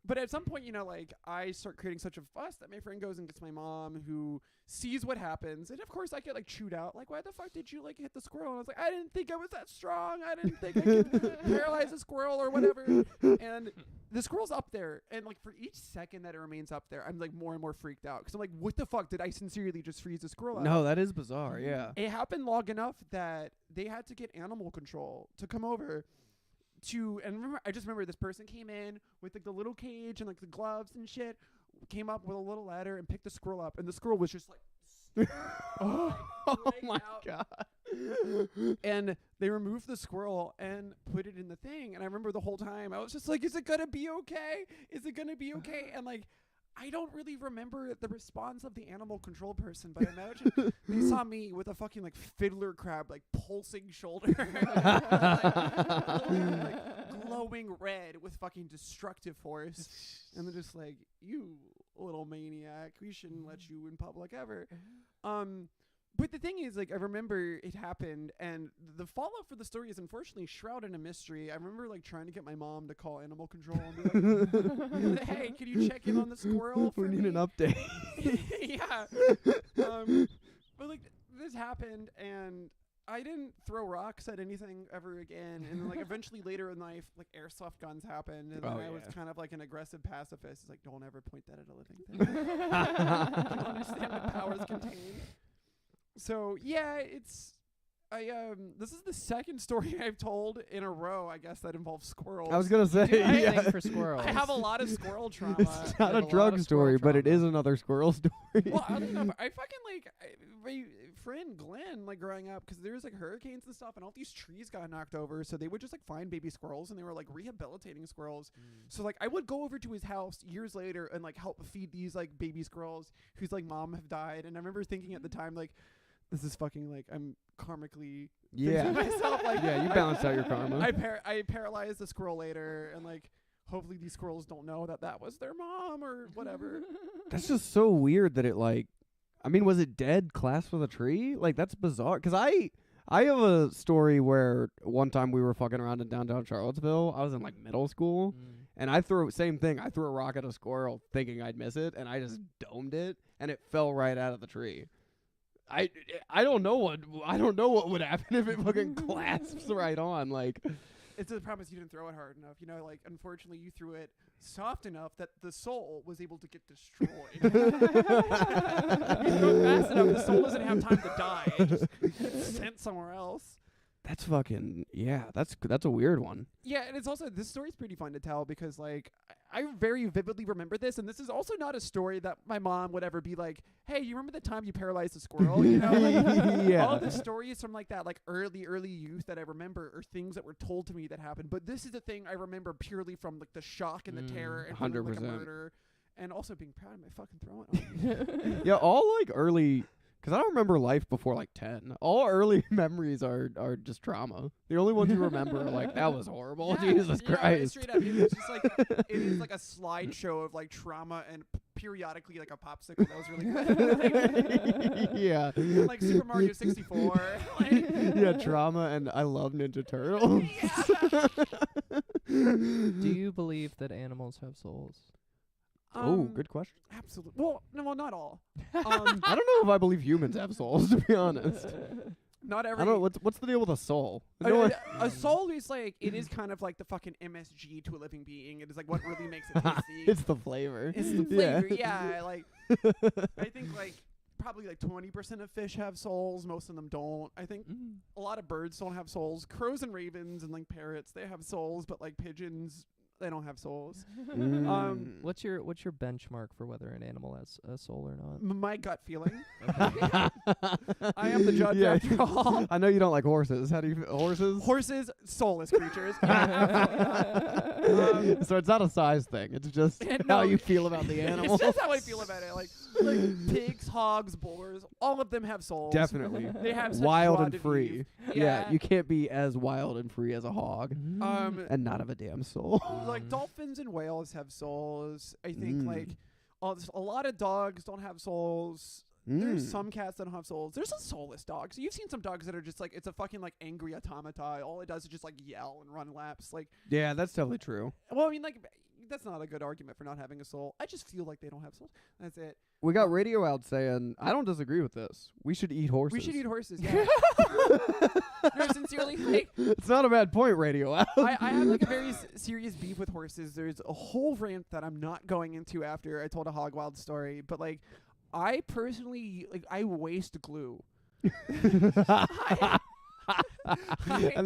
But at some point, like I start creating such a fuss that my friend goes and gets my mom, who sees what happens. And of course I get like chewed out. Like, why the fuck did you like hit the squirrel? And I was like, I didn't think I was that strong. I didn't think I could paralyze a squirrel or whatever. And the squirrel's up there. And like for each second that it remains up there, I'm like more and more freaked out. Cause I'm like, what the fuck? Did I sincerely just freeze the squirrel out? No, that is bizarre. Yeah. It happened long enough that they had to get animal control to come over. I just remember this person came in with like the little cage and like the gloves and shit, came up with a little ladder and picked the squirrel up, and the squirrel was just like oh my god. And they removed the squirrel and put it in the thing, and I remember the whole time I was just like, is it gonna be okay? Is it gonna be okay? And like I don't really remember the response of the animal control person, but I imagine they saw me with a fucking like fiddler crab, like pulsing shoulder, like glowing red with fucking destructive force, and they're just like, you little maniac, we shouldn't let you in public ever. But the thing is, like, I remember it happened, and the fallout for the story is unfortunately shrouded in mystery. I remember, like, trying to get my mom to call animal control and be like, hey, can you check in on the squirrel for We need me? an update. Yeah. But, like, this happened, and I didn't throw rocks at anything ever again. And then, like, eventually later in life, like, airsoft guns happened, and then I was kind of like an aggressive pacifist. It's like, don't ever point that at a living thing. You don't understand what powers contain. So yeah, this is the second story I've told in a row, I guess, that involves squirrels. I was gonna say, Anything for squirrels. I have a lot of squirrel trauma. It's not a drug story, but it is another squirrel story. Well, I don't know. I fucking my friend Glenn, like growing up, because there was like hurricanes and stuff, and all these trees got knocked over, so they would just like find baby squirrels, and they were like rehabilitating squirrels. So like I would go over to his house years later and like help feed these like baby squirrels whose like mom have died, and I remember thinking at the time like, this is fucking like I'm karmically fixing myself. Like, yeah, you balanced out your karma. I paralyzed the squirrel later, and like hopefully these squirrels don't know that was their mom or whatever. That's just so weird that it like, I mean, was it dead clasped with a tree? Like that's bizarre. Cause I have a story where one time we were fucking around in downtown Charlottesville. I was in like middle school, and I threw a rock at a squirrel thinking I'd miss it, and I just domed it, and it fell right out of the tree. I don't know what would happen if it fucking clasps right on. Like, It's a promise you didn't throw it hard enough. Like unfortunately you threw it soft enough that the soul was able to get destroyed. If you throw it fast enough, the soul doesn't have time to die. It just gets sent somewhere else. that's fucking that's a weird one. Yeah, and it's also, this story's pretty fun to tell because like I very vividly remember this, and this is also not a story that my mom would ever be like, hey, you remember the time you paralyzed a squirrel? Like, Yeah. all the stories from like that like early youth that I remember are things that were told to me that happened, but this is the thing I remember purely from like the shock and the terror and feeling like a 100%. murder, and also being proud of my fucking throwing. Yeah, all like early Because I don't remember life before like 10. All early memories are just trauma. The only ones you remember are like, that was horrible. Yeah, Jesus Christ. Straight up. It's just like it is like a slideshow of like trauma and periodically like a popsicle that was really good. Yeah. Like Super Mario 64. Yeah, trauma and I love Ninja Turtles. Do you believe that animals have souls? Oh, good question. Absolutely. Well, no, not all. I don't know if I believe humans have souls, to be honest. Not every. I don't know. What's the deal with a soul? A soul is like, it is kind of like the fucking MSG to a living being. It is like what really makes it tasty. It's the flavor. It's the flavor. Yeah. Like, I think like probably like 20% of fish have souls. Most of them don't. I think a lot of birds don't have souls. Crows and ravens and like parrots, they have souls, but like pigeons, they don't have souls. What's your benchmark for whether an animal has a soul or not? My gut feeling. I am the judge after all. I know you don't like horses. How do you horses? Horses, soulless creatures. So it's not a size thing. It's just how you feel about the animal. It's just how I feel about it. Like pigs, hogs, boars, all of them have souls. Definitely. They have such wild joie and de free. vivre. Yeah, you can't be as wild and free as a hog and not have a damn soul. Like dolphins and whales have souls. I think like a lot of dogs don't have souls. There's some cats that don't have souls. There's some soulless dogs. You've seen some dogs that are just like, it's a fucking like angry automata. All it does is just like yell and run laps. Like, yeah, that's definitely true. well, I mean, like that's not a good argument for not having a soul. I just feel like they don't have souls. That's it. We got radio out saying, I don't disagree with this. We should eat horses. We should eat horses. Yeah. No, sincerely, like, It's not a bad point, radio out. I have like a very serious beef with horses. There's a whole rant that I'm not going into after I told a hog wild story, but like, I personally I waste glue. And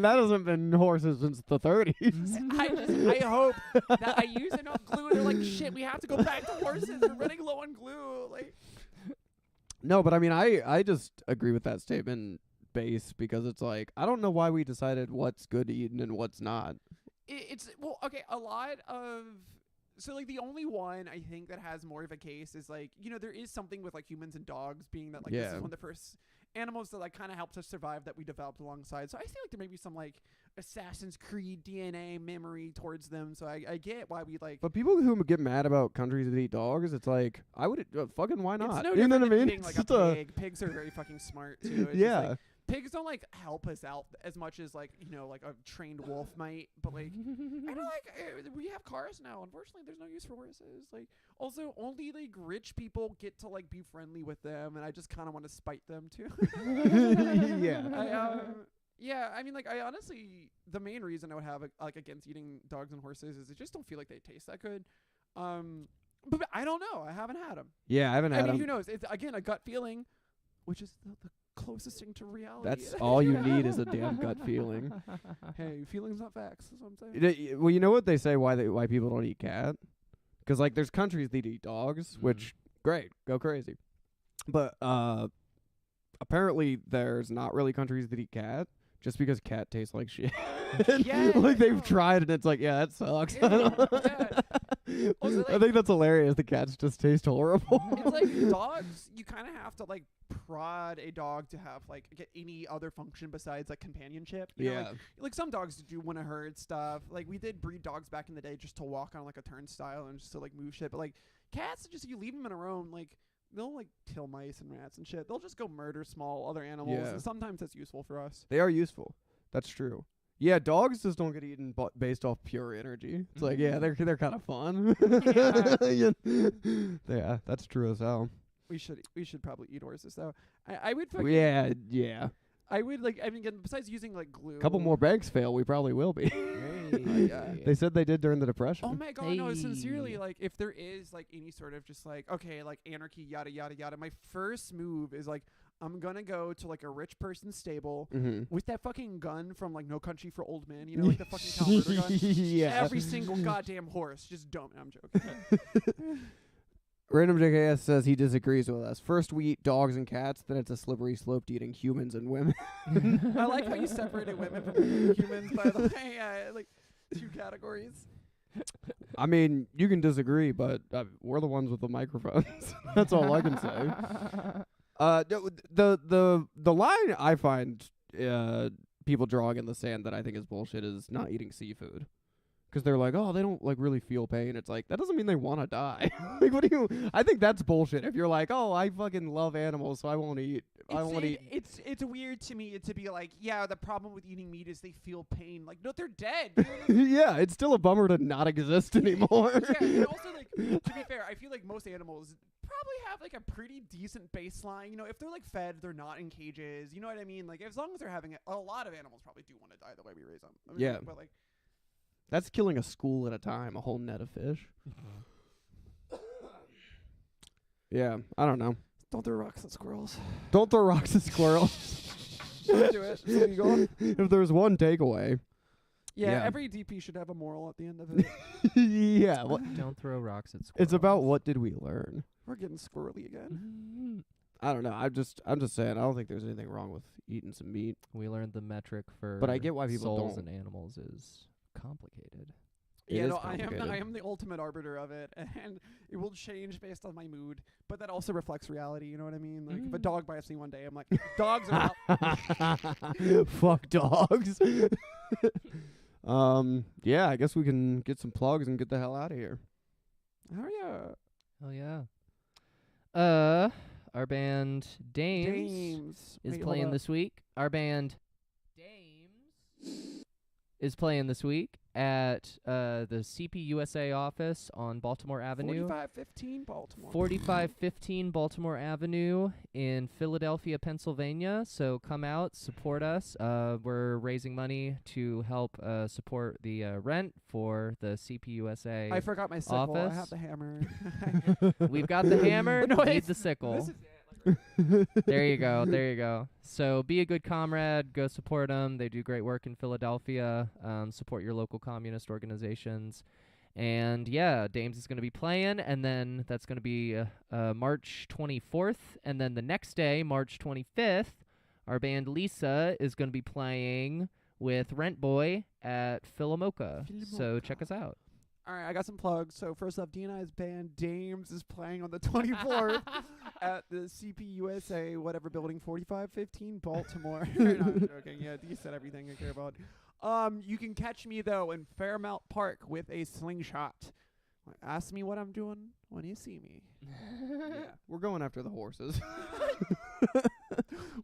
that hasn't been horses since the 30s. I hope that I use enough glue and they're like, shit, we have to go back to horses. We're running low on glue. Like, No, but I mean, I just agree with that statement base because it's like, I don't know why we decided what's good eating and what's not. it's well, okay, a lot of. So, like, the only one I think that has more of a case is, like, you know, there is something with, like, humans and dogs being that, like, this is one of the first animals that, like, kind of helped us survive that we developed alongside. So I feel like there may be some, like, Assassin's Creed DNA memory towards them. So I get why we, like... But people who get mad about countries that eat dogs, it's like, I would... fucking why not? It's no you know what I different than mean? eating, like, a pig. Pigs are very fucking smart, too. It's just, like, pigs don't like help us out as much as like, you know, like a trained wolf might, but like I know like we have cars now. Unfortunately, there's no use for horses. Like also only like rich people get to like be friendly with them, and I just kind of want to spite them too. Yeah, I mean like I honestly the main reason I would have like against eating dogs and horses is I just don't feel like they taste that good. But I don't know. I haven't had them. Yeah, I haven't had them. I mean, who knows? It's again a gut feeling, which is the closest thing to reality. That's all you need is a damn gut feeling. Hey, feelings not facts. That's what I'm saying. Well, you know what they say why people don't eat cat? Because like there's countries that eat dogs, which great, go crazy. But apparently there's not really countries that eat cat, just because cat tastes like shit. Yeah, like they've tried and it's like, yeah, that sucks. Also, I think that's hilarious. The cats just taste horrible. It's like dogs. You kind of have to like prod a dog to have like get any other function besides like companionship. You know, like some dogs do want to herd stuff. Like we did breed dogs back in the day just to walk on like a turnstile and just to like move shit. But like cats, just you leave them in a room, like they'll like kill mice and rats and shit. They'll just go murder small other animals. Yeah. And sometimes that's useful for us. They are useful. That's true. Yeah, dogs just don't get eaten based off pure energy. It's like, yeah, they're kind of fun. Yeah, that's true as hell. We should probably eat horses though. I would. Yeah. I would like. I mean, again, besides using like glue. A couple more banks fail, we probably will be. They said they did during the Depression. Oh my god, no! Sincerely, like, if there is like any sort of just like like anarchy, yada yada yada. My first move is like, I'm gonna go to like a rich person's stable with that fucking gun from like No Country for Old Men, you know, like the fucking caliber gun. Yeah. Every single goddamn horse, just dump. I'm joking. Random JKS says he disagrees with us. First we eat dogs and cats, then it's a slippery slope to eating humans and women. I like how you separated women from humans, by the way. Like 2 categories. I mean, you can disagree, but we're the ones with the microphones. That's all I can say. The line I find people drawing in the sand that I think is bullshit is not eating seafood. Because they're like, oh, they don't like really feel pain. It's like, that doesn't mean they want to die. Like, what do you? I think that's bullshit. If you're like, oh, I fucking love animals, so I won't eat. I won't eat. It's weird to me to be like, yeah, the problem with eating meat is they feel pain. Like, no, they're dead. You know, like, Yeah, it's still a bummer to not exist anymore. yeah, and also like to be fair, I feel like most animals probably have like a pretty decent baseline. You know, if they're like fed, they're not in cages. You know what I mean? Like, as long as they're having it, a lot of animals probably do want to die the way we raise them. I mean, Yeah. but like. That's killing a school at a time, a whole net of fish. Yeah, I don't know. Don't throw rocks at squirrels. Don't throw rocks at squirrels. Don't do it. It's illegal. If there's one takeaway. Yeah, Yeah. every DP should have a moral at the end of it. Yeah, Don't throw rocks at squirrels. it's about what did we learn. We're getting squirrely again. I don't know. I'm just saying. I don't think there's anything wrong with eating some meat. We learned the metric for But I get why people souls don't. and animals is complicated. It Yeah, is no, I complicated. am the ultimate arbiter of it, and it will change based on my mood. But that also reflects reality. You know what I mean? Like if a dog bites me one day, I'm like, dogs are out. Fuck dogs. Yeah, I guess we can get some plugs and get the hell out of here. Oh yeah, Oh yeah. Our band Dames Dames is Wait, hold playing up. this week. Our band Dames is playing this week at the CPUSA office on Baltimore Avenue. 4515 Baltimore. 4515 Baltimore Avenue in Philadelphia, Pennsylvania. So come out, support us. We're raising money to help support the rent for the CPUSA. I forgot my sickle. I office. have the hammer. We've got the hammer, No, need it's- the sickle. This is it. Like, There you go. There you go. So be a good comrade. Go support them. They do great work in Philadelphia. Support your local communist organizations. And yeah, Dames is going to be playing, and then that's going to be March 24th. And then the next day, March 25th, our band Lisa is going to be playing with Rent Boy at Philomoka. So check us out. All right, I got some plugs. So first off, D&I's band Dames is playing on the 24th at the CPUSA whatever building, 4515 Baltimore. No, I'm joking. Yeah, D said everything I care about. You can catch me though in Fairmount Park with a slingshot. Ask me what I'm doing when you see me. Yeah, we're going after the horses.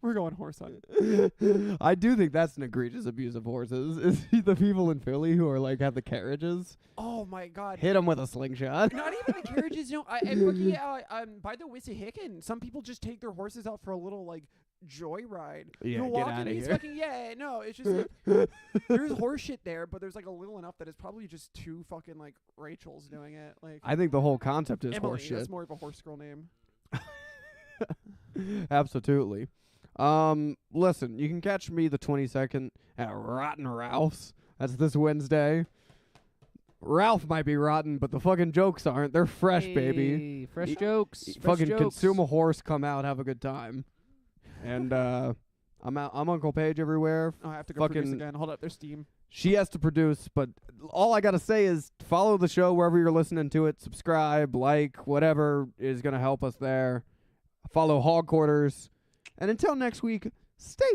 We're going horse hunting. I do think that's an egregious abuse of horses. Is the people in Philly who are like have the carriages Oh my God. hit them with a slingshot? Not even the carriages, you know. I fucking by the Wissahickon, some people just take their horses out for a little like joyride. Yeah, You'll get walk outta in, he's here. fucking no. It's just like, there's horse shit there, but there's like a little enough that it's probably just two fucking like Rachels doing it. Like I think the whole concept is Emily, horse shit. that's more of a horse girl name. Absolutely. Listen, you can catch me the 22nd at Rotten Ralph's. That's this Wednesday. Ralph might be rotten, but the fucking jokes aren't. They're fresh, baby. Hey, fresh Y- jokes. fresh Fucking jokes. consume a horse, come out, have a good time. And I'm out. I'm Uncle Paige everywhere. Oh, I have to go produce Fucking- again. Hold up, there's Steam. She has to produce, but all I gotta say is follow the show wherever you're listening to it. Subscribe, like, whatever is gonna help us there. Follow Hog Quarters. And until next week, stay